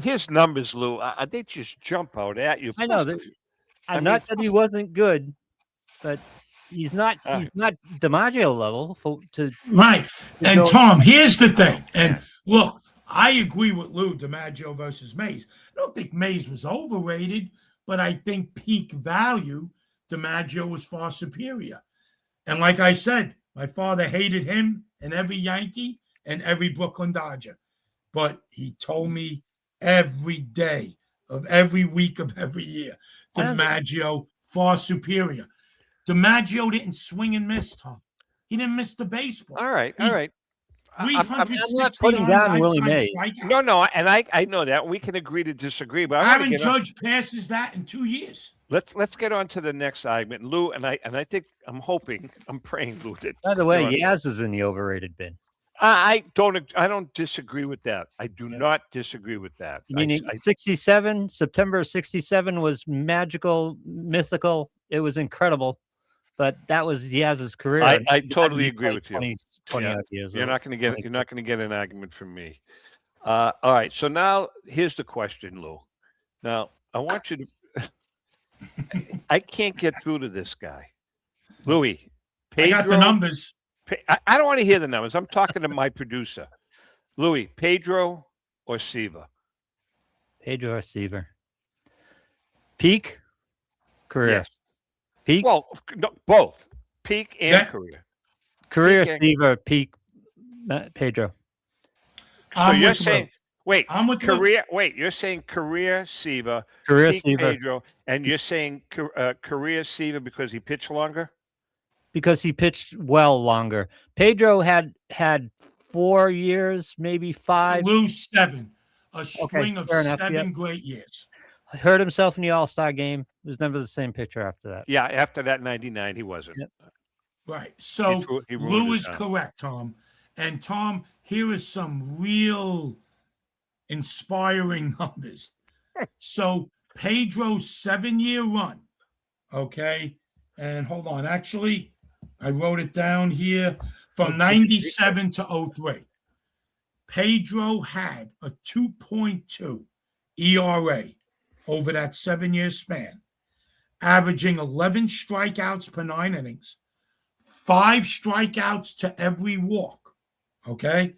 his numbers, Lou, they just jump out at you. I know that. Not that he wasn't good, but he's not. He's not DiMaggio level right. And Tom, here's the thing. And look, I agree with Lou. DiMaggio versus Mays. I don't think Mays was overrated, but I think peak value, DiMaggio was far superior. And like I said, my father hated him and every Yankee and every Brooklyn Dodger. But he told me every day of every week of every year, DiMaggio far superior. DiMaggio didn't swing and miss, Tom. He didn't miss the baseball. All right. I'm not putting down Willie Mays. No, and I know that. We can agree to disagree, but I haven't judged passes that in 2 years. Let's get on to the next argument, Lou. And I think I'm praying, Lou. By the way, Yaz is in the overrated bin. I don't disagree with that. I do not disagree with that. I mean, 67, September of 67 was magical, mythical. It was incredible. But that was Yaz's career. I totally agree with you. 20 odd years. You're not going to get an argument from me. All right. So now here's the question, Lou. Now I want you to. I can't get through to this guy, Louis. Pedro, I got the numbers. I don't want to hear the numbers. I'm talking to my producer, Louis. Pedro or Seaver? Pedro or Seaver? Peak career. Yes. Peak? Well, no, both peak and career. Career Seaver, peak Pedro. So you're saying, wait, career. Wait, you're saying career Seaver, career peak Seaver, Pedro, and you're saying career Seaver because he pitched longer. Because he pitched well longer. Pedro had 4 years, maybe 5. Lou 7, a string of 7 great years. Hurt himself in the All-Star game. Was never the same pitcher after that. Yeah, after that 99, he wasn't. Yep. Right. So Lou is correct, Tom. And Tom, here is some real inspiring numbers. So Pedro's 7-year run, okay? And hold on, actually, I wrote it down here from 97 to 03. Pedro had a 2.2 ERA over that 7-year span. averaging 11 strikeouts per 9 innings, 5 strikeouts to every walk. Okay?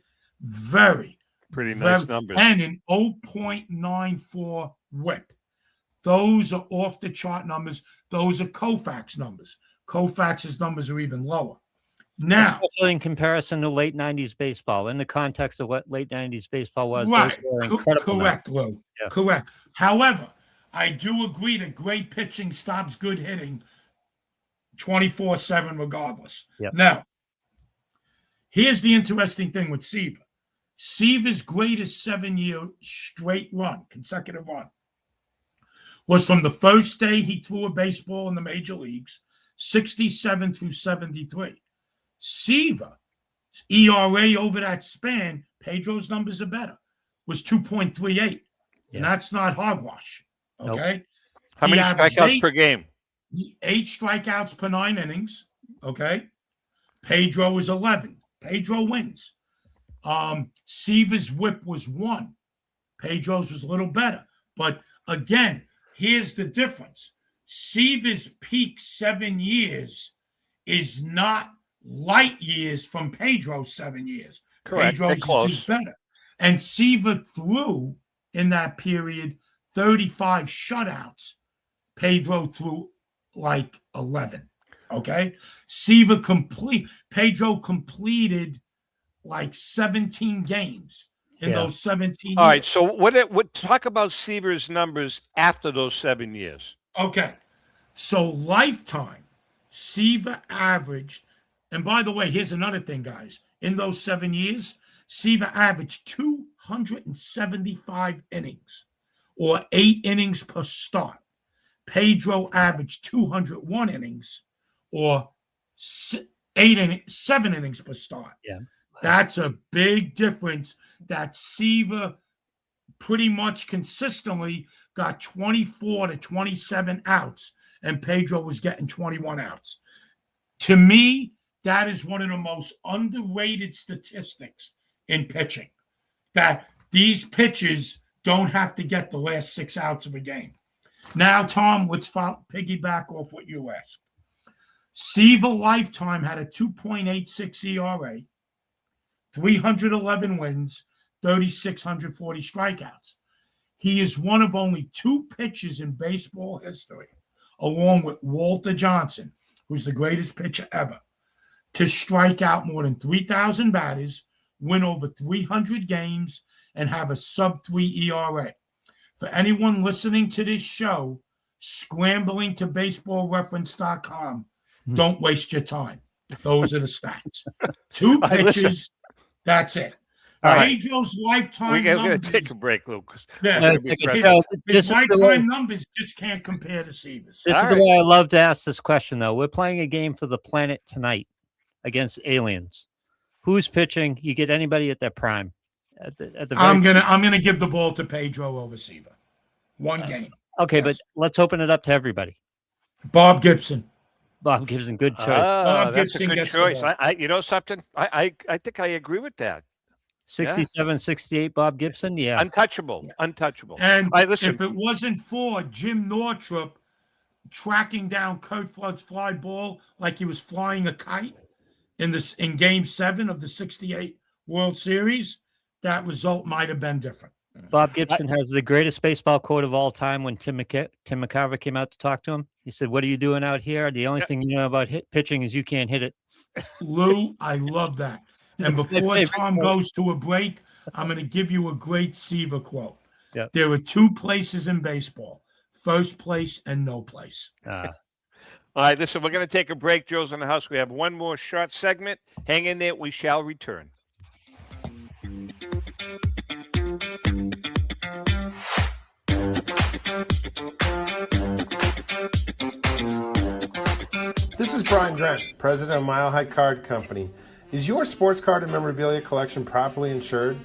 Pretty nice numbers. And an 0.94 whip. Those are off the chart numbers. Those are Koufax numbers. Koufax's numbers are even lower. Now, especially in comparison to late 90s baseball, in the context of what late 90s baseball was. right. Correct, Lou. Yeah. Correct. However, I do agree that great pitching stops good hitting 24/7 regardless. Yep. Now, here's the interesting thing with Seaver. Seaver's greatest 7-year straight run, consecutive run, was from the first day he threw a baseball in the major leagues, 67 through 73. Seaver's ERA over that span, Pedro's numbers are better, was 2.38. And that's not hogwash. Okay. Nope. How many strikeouts per game? 8 strikeouts per 9 innings. Okay. Pedro is 11. Pedro wins. Seaver's whip was 1. Pedro's was a little better. But again, here's the difference. Seaver's peak 7 years is not light years from Pedro's 7 years. Correct. Pedro's is just better. And Seaver threw in that period 35 shutouts. Pedro threw like 11. Okay. Pedro completed like 17 games in those 17 All years. right. So what talk about Seaver's numbers after those 7 years? Okay. So lifetime, Seaver averaged, and by the way, here's another thing, guys. In those 7 years, Seaver averaged 275 innings, or 8 innings per start. Pedro averaged 201 innings, or 7 innings per start. Yeah. That's a big difference. That Seaver pretty much consistently got 24 to 27 outs, and Pedro was getting 21 outs. To me, that is one of the most underrated statistics in pitching, that these pitchers don't have to get the last 6 outs of a game. Now, Tom, let's piggyback off what you asked. Seaver lifetime had a 2.86 ERA, 311 wins, 3,640 strikeouts. He is one of only 2 pitchers in baseball history, along with Walter Johnson, who's the greatest pitcher ever, to strike out more than 3,000 batters, win over 300 games, and have a sub-3 ERA. For anyone listening to this show, scrambling to baseballreference.com, don't waste your time. Those are the stats. 2 pitches, that's it. Pedro's lifetime We're numbers. going to take a break, Lucas. Yeah, his lifetime numbers just can't compare to Seaver's. This is the way I love to ask this question, though. We're playing a game for the planet tonight against aliens. Who's pitching? You get anybody at their prime. I'm gonna give the ball to Pedro over Seaver. One game. Okay, but let's open it up to everybody. Bob Gibson. Bob Gibson, good choice. Bob That's Gibson a good gets the choice. ball. You know something? I think I agree with that. 67, 68, Bob Gibson. Yeah. Untouchable. Untouchable. And listen. if it wasn't for Jim Northrop tracking down Kurt Flood's fly ball like he was flying a kite in Game 7 of the 68 World Series, that result might have been different. Bob Gibson has the greatest baseball quote of all time when Tim McCarver came out to talk to him. He said, "What are you doing out here? The only thing you know about pitching is you can't hit it." Lou, I love that. And before Tom goes to a break, I'm going to give you a great Seaver quote. Yep. There are 2 places in baseball, first place and no place. All right, listen, we're going to take a break. Joe's in the house. We have one more short segment. Hang in there. We shall return. This is Brian Drent, president of Mile High Card Company. Is your sports card and memorabilia collection properly insured?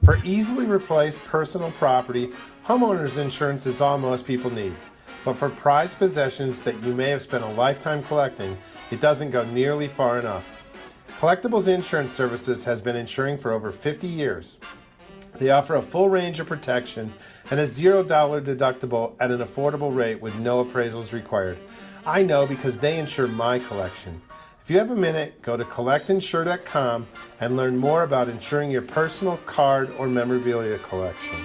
For easily replaced personal property, homeowners insurance is all most people need. But for prized possessions that you may have spent a lifetime collecting, it doesn't go nearly far enough. Collectibles Insurance Services has been insuring for over 50 years. They offer a full range of protection and a $0 deductible at an affordable rate with no appraisals required. I know because they insure my collection. If you have a minute, go to collectinsure.com and learn more about insuring your personal card or memorabilia collection.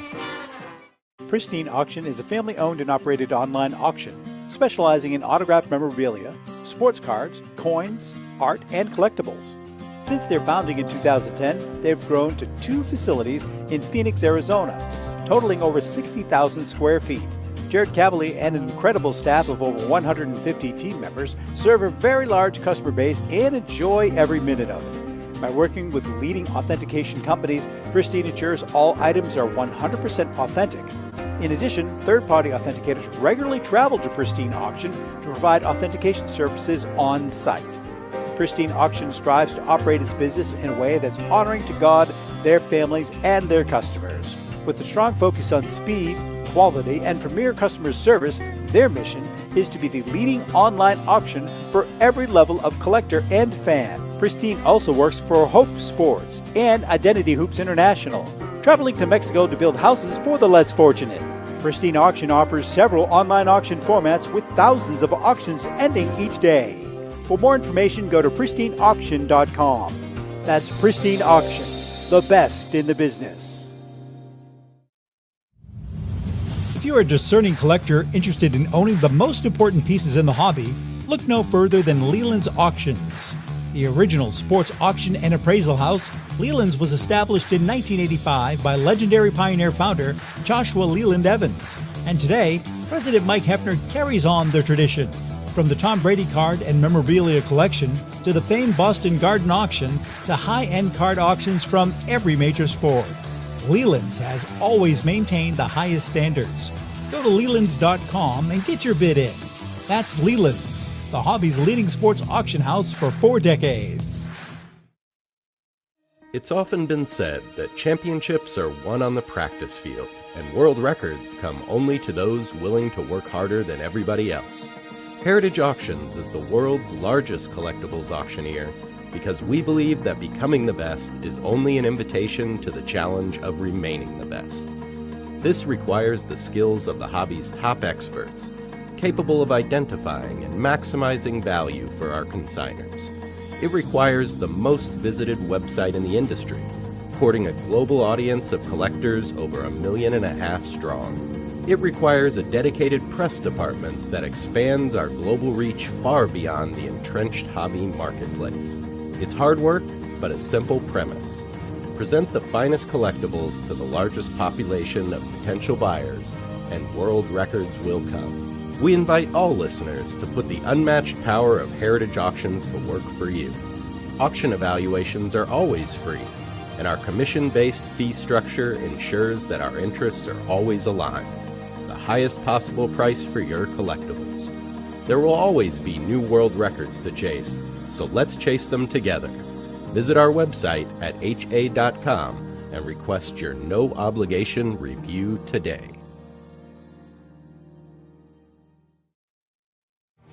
Pristine Auction is a family-owned and operated online auction specializing in autographed memorabilia, sports cards, coins, art, and collectibles. Since their founding in 2010, they've grown to 2 facilities in Phoenix, Arizona, totaling over 60,000 square feet. Jared Cavalier and an incredible staff of over 150 team members serve a very large customer base and enjoy every minute of it. By working with leading authentication companies, Pristine ensures all items are 100% authentic. In addition, third-party authenticators regularly travel to Pristine Auction to provide authentication services on site. Pristine Auction strives to operate its business in a way that's honoring to God, their families, and their customers. With a strong focus on speed, quality, and premier customer service, their mission is to be the leading online auction for every level of collector and fan. Pristine also works for Hope Sports and Identity Hoops International, traveling to Mexico to build houses for the less fortunate. Pristine Auction offers several online auction formats with thousands of auctions ending each day. For more information, go to pristineauction.com. That's Pristine Auction, the best in the business. If you're a discerning collector interested in owning the most important pieces in the hobby, look no further than Leland's Auctions. The original sports auction and appraisal house, Leland's was established in 1985 by legendary Pioneer founder Joshua Leland Evans. And today, President Mike Hefner carries on the tradition. From the Tom Brady card and memorabilia collection to the famed Boston Garden auction to high-end card auctions from every major sport, Leland's has always maintained the highest standards. Go to Lelands.com and get your bid in. That's Leland's, the hobby's leading sports auction house for 4 decades. It's often been said that championships are won on the practice field, and world records come only to those willing to work harder than everybody else. Heritage Auctions is the world's largest collectibles auctioneer because we believe that becoming the best is only an invitation to the challenge of remaining the best. This requires the skills of the hobby's top experts, capable of identifying and maximizing value for our consigners. It requires the most visited website in the industry, courting a global audience of collectors over 1.5 million strong. It requires a dedicated press department that expands our global reach far beyond the entrenched hobby marketplace. It's hard work, but a simple premise. Present the finest collectibles to the largest population of potential buyers, and world records will come. We invite all listeners to put the unmatched power of Heritage Auctions to work for you. Auction evaluations are always free, and our commission-based fee structure ensures that our interests are always aligned. The highest possible price for your collectibles. There will always be new world records to chase, so let's chase them together. Visit our website at ha.com and request your no-obligation review today.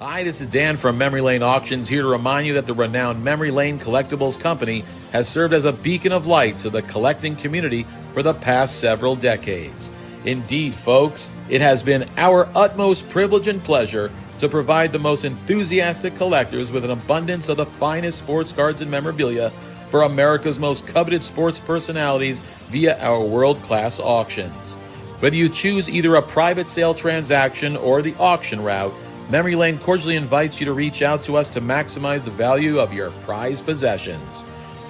Hi, this is Dan from Memory Lane Auctions, here to remind you that the renowned Memory Lane Collectibles Company has served as a beacon of light to the collecting community for the past several decades. Indeed, folks, it has been our utmost privilege and pleasure to provide the most enthusiastic collectors with an abundance of the finest sports cards and memorabilia for America's most coveted sports personalities via our world-class auctions. Whether you choose either a private sale transaction or the auction route, Memory Lane cordially invites you to reach out to us to maximize the value of your prized possessions.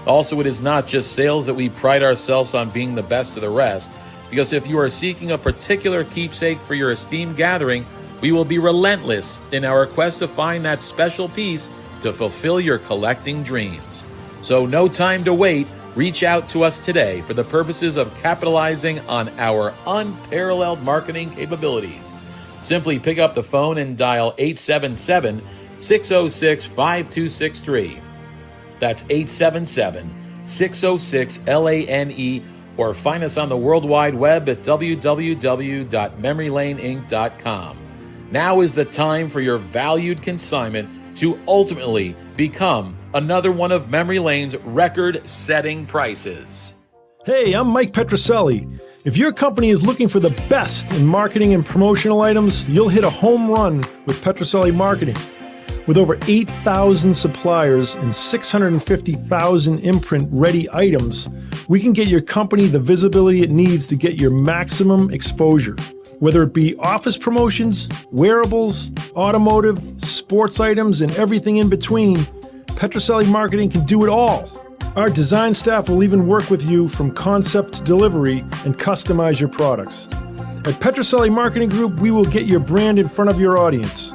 Also, it is not just sales that we pride ourselves on being the best of the rest, because if you are seeking a particular keepsake for your esteemed gathering, we will be relentless in our quest to find that special piece to fulfill your collecting dreams. So no time to wait. Reach out to us today for the purposes of capitalizing on our unparalleled marketing capabilities. Simply pick up the phone and dial 877-606-5263. That's 877-606-LANE, or find us on the World Wide Web at www.memorylaneinc.com. Now is the time for your valued consignment to ultimately become another one of Memory Lane's record-setting prices. Hey, I'm Mike Petroselli. If your company is looking for the best in marketing and promotional items, you'll hit a home run with Petroselli Marketing. With over 8,000 suppliers and 650,000 imprint-ready items, we can get your company the visibility it needs to get your maximum exposure. Whether it be office promotions, wearables, automotive, sports items, and everything in between, Petroselli Marketing can do it all. Our design staff will even work with you from concept to delivery and customize your products. At Petroselli Marketing Group, we will get your brand in front of your audience.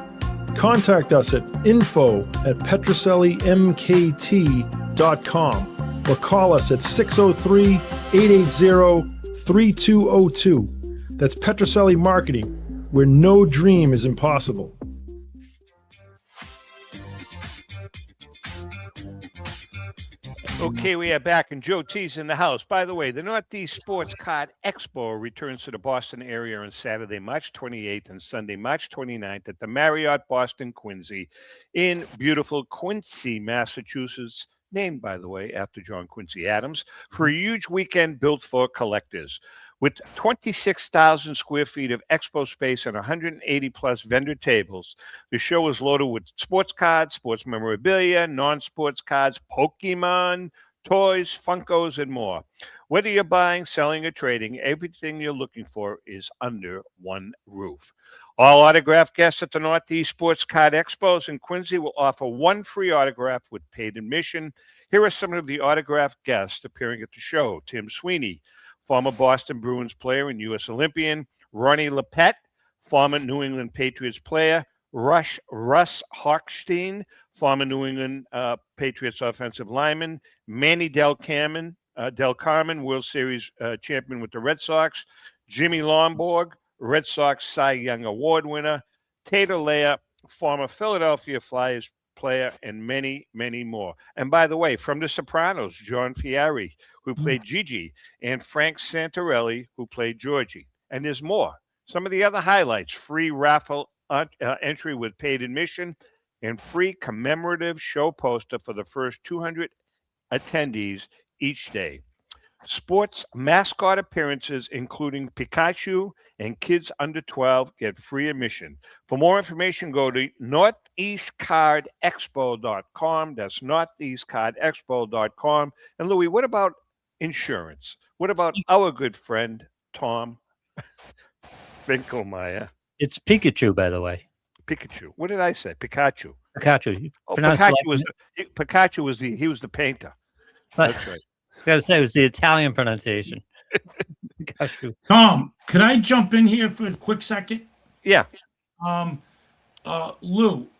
Contact us at info@petrosellimkt.com or call us at 603-880-3202. That's Petroselli Marketing, where no dream is impossible. Okay, we are back, and Joe T's in the house. By the way, the Northeast Sports Card Expo returns to the Boston area on Saturday, March 28th and Sunday, March 29th at the Marriott Boston Quincy in beautiful Quincy, Massachusetts, named, by the way, after John Quincy Adams, for a huge weekend built for collectors. With 26,000 square feet of expo space and 180-plus vendor tables, the show is loaded with sports cards, sports memorabilia, non-sports cards, Pokemon, toys, Funkos, and more. Whether you're buying, selling, or trading, everything you're looking for is under one roof. All autograph guests at the Northeast Sports Card Expos in Quincy will offer one free autograph with paid admission. Here are some of the autograph guests appearing at the show. Tim Sweeney, former Boston Bruins player and U.S. Olympian; Ronnie Lepet, former New England Patriots player; Russ Hochstein, former New England Patriots offensive lineman; Manny Del Carmen, World Series champion with the Red Sox; Jimmy Lomborg, Red Sox Cy Young Award winner; Tater Leia, former Philadelphia Flyers player, and many, many more. And by the way, from The Sopranos, John Fieri, who played Gigi, and Frank Santarelli, who played Georgie. And there's more. Some of the other highlights: free raffle entry with paid admission, and free commemorative show poster for the first 200 attendees each day. Sports mascot appearances, including Pikachu, and kids under 12 get free admission. For more information, go to northeastcardexpo.com. That's northeastcardexpo.com. And Louis, what about insurance? What about our good friend, Tom Finkelmeyer? It's Pikachu, by the way. Pikachu. What did I say? Pikachu. Pikachu. Oh, Pikachu was the painter. That's right. I gotta say, it was the Italian pronunciation. Tom, could I jump in here for a quick second? Yeah. Lou,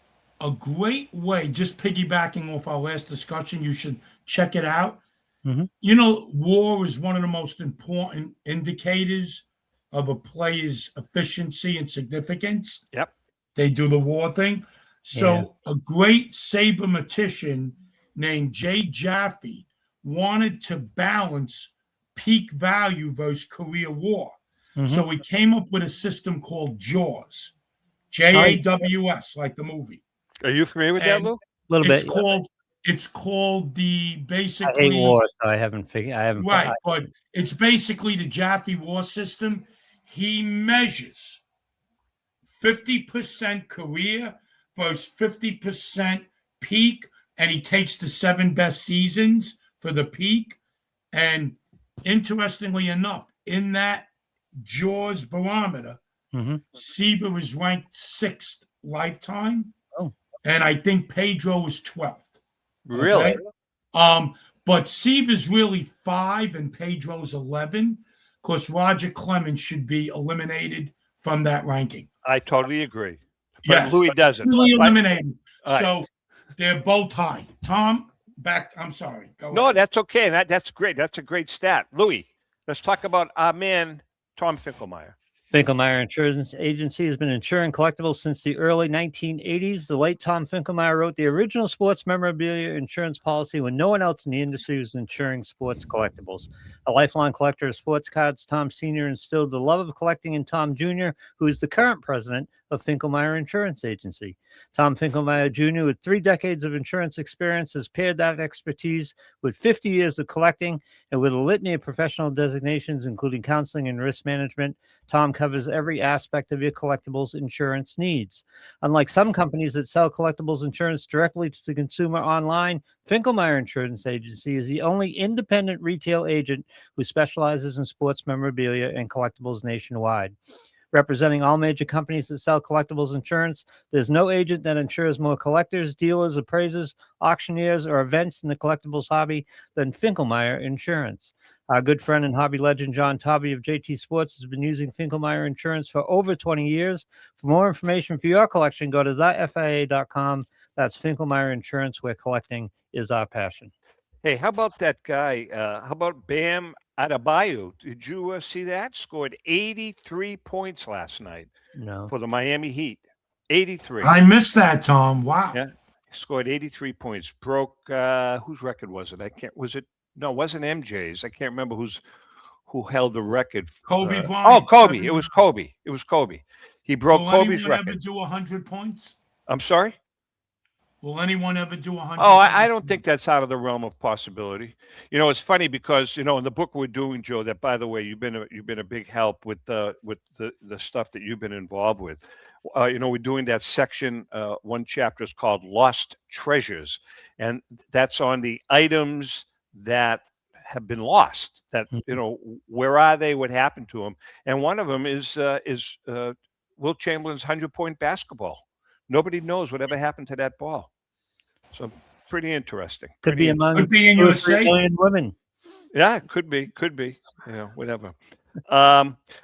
a great way, just piggybacking off our last discussion, you should check it out. Mm-hmm. You know, WAR is one of the most important indicators of a player's efficiency and significance. Yep. They do the WAR thing. So a great sabermetician named Jay Jaffe wanted to balance peak value versus career WAR. Mm-hmm. So he came up with a system called JAWS, JAWS, like the movie. Are you familiar with that, Lou? A little bit. It's called the basically. I hate war, so I haven't figured. Right, but it's basically the Jaffe War system. He measures 50% career versus 50% peak, and he takes the 7 best seasons for the peak. And interestingly enough, in that JAWS barometer, Seaver is ranked 6th lifetime. Oh. And I think Pedro is 12th. Really? Okay? But Seaver's really 5 and Pedro's 11, because Roger Clemens should be eliminated from that ranking. I totally agree. But Yes, Louis doesn't. Really eliminated. Right. So they're both high. Tom, back. I'm sorry. Go No, ahead. that's okay. That's great. That's a great stat. Louis, let's talk about our man, Tom Finkelmeyer. Finkelmeyer Insurance Agency has been insuring collectibles since the early 1980s. The late Tom Finkelmeyer wrote the original sports memorabilia insurance policy when no one else in the industry was insuring sports collectibles. A lifelong collector of sports cards, Tom Sr. instilled the love of collecting in Tom Jr., who is the current president of Finkelmeyer Insurance Agency. Tom Finkelmeyer Jr., with 3 decades of insurance experience, has paired that expertise with 50 years of collecting and with a litany of professional designations, including counseling and risk management. Tom covers every aspect of your collectibles insurance needs. Unlike some companies that sell collectibles insurance directly to the consumer online, Finkelmeyer Insurance Agency is the only independent retail agent who specializes in sports memorabilia and collectibles nationwide. Representing all major companies that sell collectibles insurance, there's no agent that insures more collectors, dealers, appraisers, auctioneers, or events in the collectibles hobby than Finkelmeyer Insurance. Our good friend and hobby legend John Tobby of JT Sports has been using Finkelmeyer Insurance for over 20 years. For more information for your collection, go to thefia.com. That's Finkelmeyer Insurance, where collecting is our passion. Hey, how about that guy? How about Bam Adebayo? Did you see that? Scored 83 points last night No. for the Miami Heat. 83. I missed that, Tom. Wow. Yeah, scored 83 points. Broke whose record was it? No, it wasn't MJ's. I can't remember who held the record. Kobe Bryant. Oh, Kobe. It was Kobe. He broke Will Kobe's anyone record. ever do 100 points? I'm sorry? Will anyone ever do 100? Oh, I don't think that's out of the realm of possibility. It's funny because in the book we're doing, Joe. That, by the way, you've been a big help with the stuff that you've been involved with. We're doing that section. One chapter is called "Lost Treasures," and that's on the items that have been lost. That where are they? What happened to them? And one of them is Wilt Chamberlain's 100-point basketball. Nobody knows whatever happened to that ball. So pretty interesting. Could be among Could be in your safe. 3 million women. Yeah, it could be. Whatever.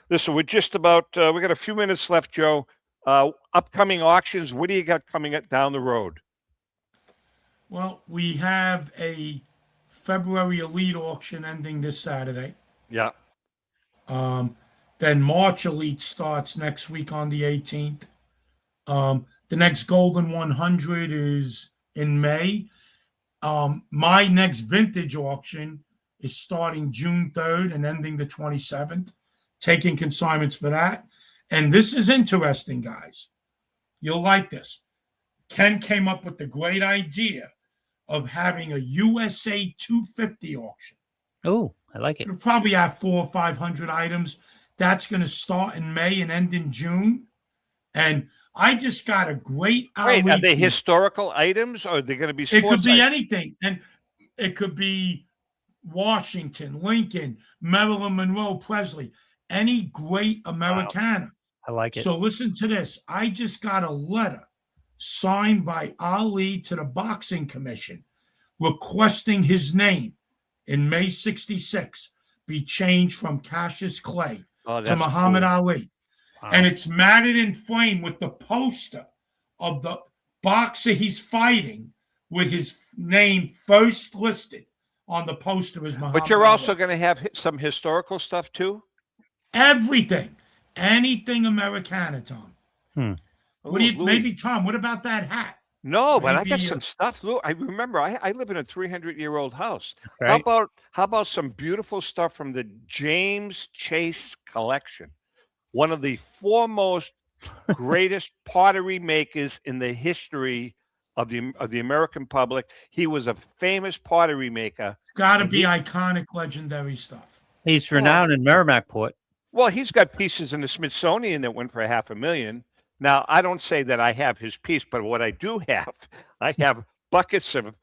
Listen, we're just about, we got a few minutes left, Joe. Upcoming auctions, what do you got coming down the road? Well, we have a February Elite auction ending this Saturday. Yeah. Then March Elite starts next week on the 18th. The next Golden 100 is in May. My next vintage auction is starting June 3rd and ending the 27th, taking consignments for that. And this is interesting, guys. You'll like this. Ken came up with the great idea of having a USA 250 auction. Oh, I like it. We'll probably have 400 or 500 items. That's going to start in May and end in June. And I just got a great Wait, are they historical items or are they going to be sports It could be items? anything. And it could be Washington, Lincoln, Marilyn Monroe, Presley, any great Americana. I like it. So listen to this. I just got a letter signed by Ali to the Boxing Commission requesting his name in May 66 be changed from Cassius Clay to Muhammad Ali. Wow. And it's matted in frame with the poster of the boxer he's fighting with his name first listed on the poster as Muhammad But you're Ali. also going to have some historical stuff too? Everything. Anything Americana, Tom. What do you, Louis. maybe, Tom, what about that hat? No, but I got Maybe, some stuff. Lou, I remember I live in a 300-year-old house. Right. How about some beautiful stuff from the James Chase collection? One of the foremost greatest pottery makers in the history of the American public. He was a famous pottery maker. It's got to be iconic, legendary stuff. He's renowned in Merrimackport. Well, he's got pieces in the Smithsonian that went for $500,000. Now, I don't say that I have his piece, but what I do have, I have buckets of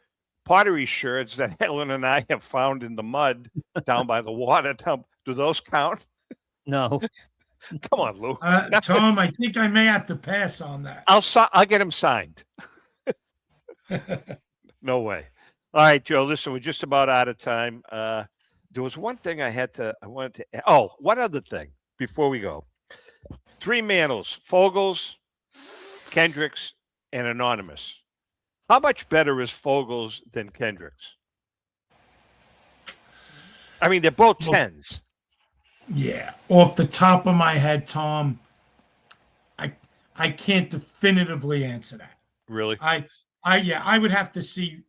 pottery sherds that Helen and I have found in the mud down by the water. Do those count? No. Come on, Lou. Tom, I think I may have to pass on that. I'll get him signed. No way. All right, Joe. Listen, we're just about out of time. There was one thing one other thing before we go. 3 Mantles: Fogels, Kendricks, and Anonymous. How much better is Fogels than Kendricks? I mean, they're both 10s. Yeah, off the top of my head, Tom, I can't definitively answer that. Really? I would have to see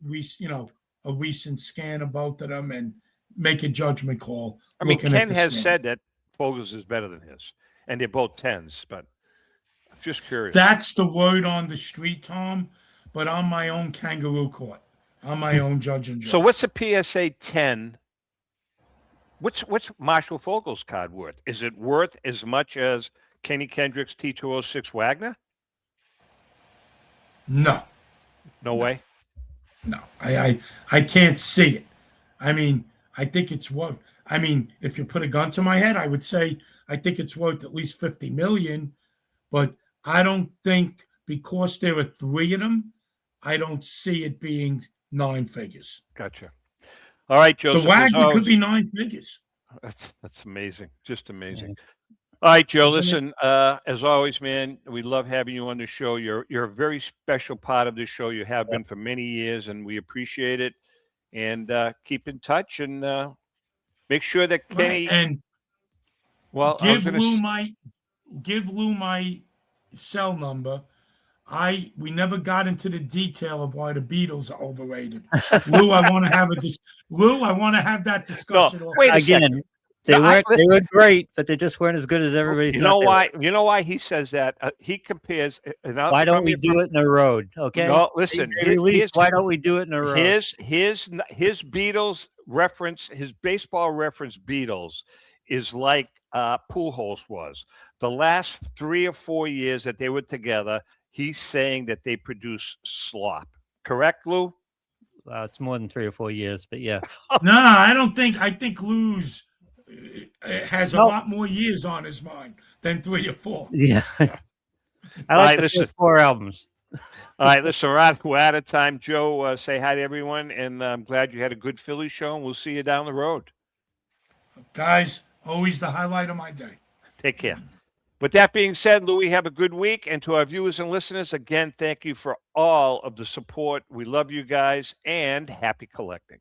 a recent scan of both of them and make a judgment call. I mean, looking Ken at the has scans. said that Fogels is better than his, and they're both 10s, but I'm just curious. That's the word on the street, Tom. But on my own kangaroo court, on my own judge and jury. So what's a PSA 10? What's Marshall Fogel's card worth? Is it worth as much as Kenny Kendrick's T206 Wagner? No. No way? No. I can't see it. I mean, I think it's worth. I mean, if you put a gun to my head, I would say I think it's worth at least $50 million. But I don't think, because there are 3 of them, I don't see it being 9 figures. Gotcha. All right, Joseph. The Wagner could be 9 figures. That's amazing. Just amazing. All right, Joe. Isn't Listen, as always, man, we love having you on the show. You're a very special part of this show. You have been for many years, and we appreciate it. And keep in touch, and make sure that Kenny and well, give Lou my cell number. We never got into the detail of why the Beatles are overrated. Lou, I want to have that discussion. No, wait a second. They were great, but they just weren't as good as everybody. You know why? You know why he says that? He compares. Why don't we do it in a road? Okay. No, listen. Why don't we do it in a road? His Beatles reference, his baseball reference Beatles, is like Pujols was. The last 3 or 4 years that they were together, he's saying that they produce slop. Correct, Lou? It's more than 3 or 4 years, but yeah. No, I don't think. I think Lou's has a lot more years on his mind than 3 or 4. Yeah. I like the first 4 albums. All right, listen, we're out of time. Joe, say hi to everyone, and I'm glad you had a good Philly show, and we'll see you down the road. Guys, always the highlight of my day. Take care. With that being said, Louis, have a good week. And to our viewers and listeners, again, thank you for all of the support. We love you guys, and happy collecting.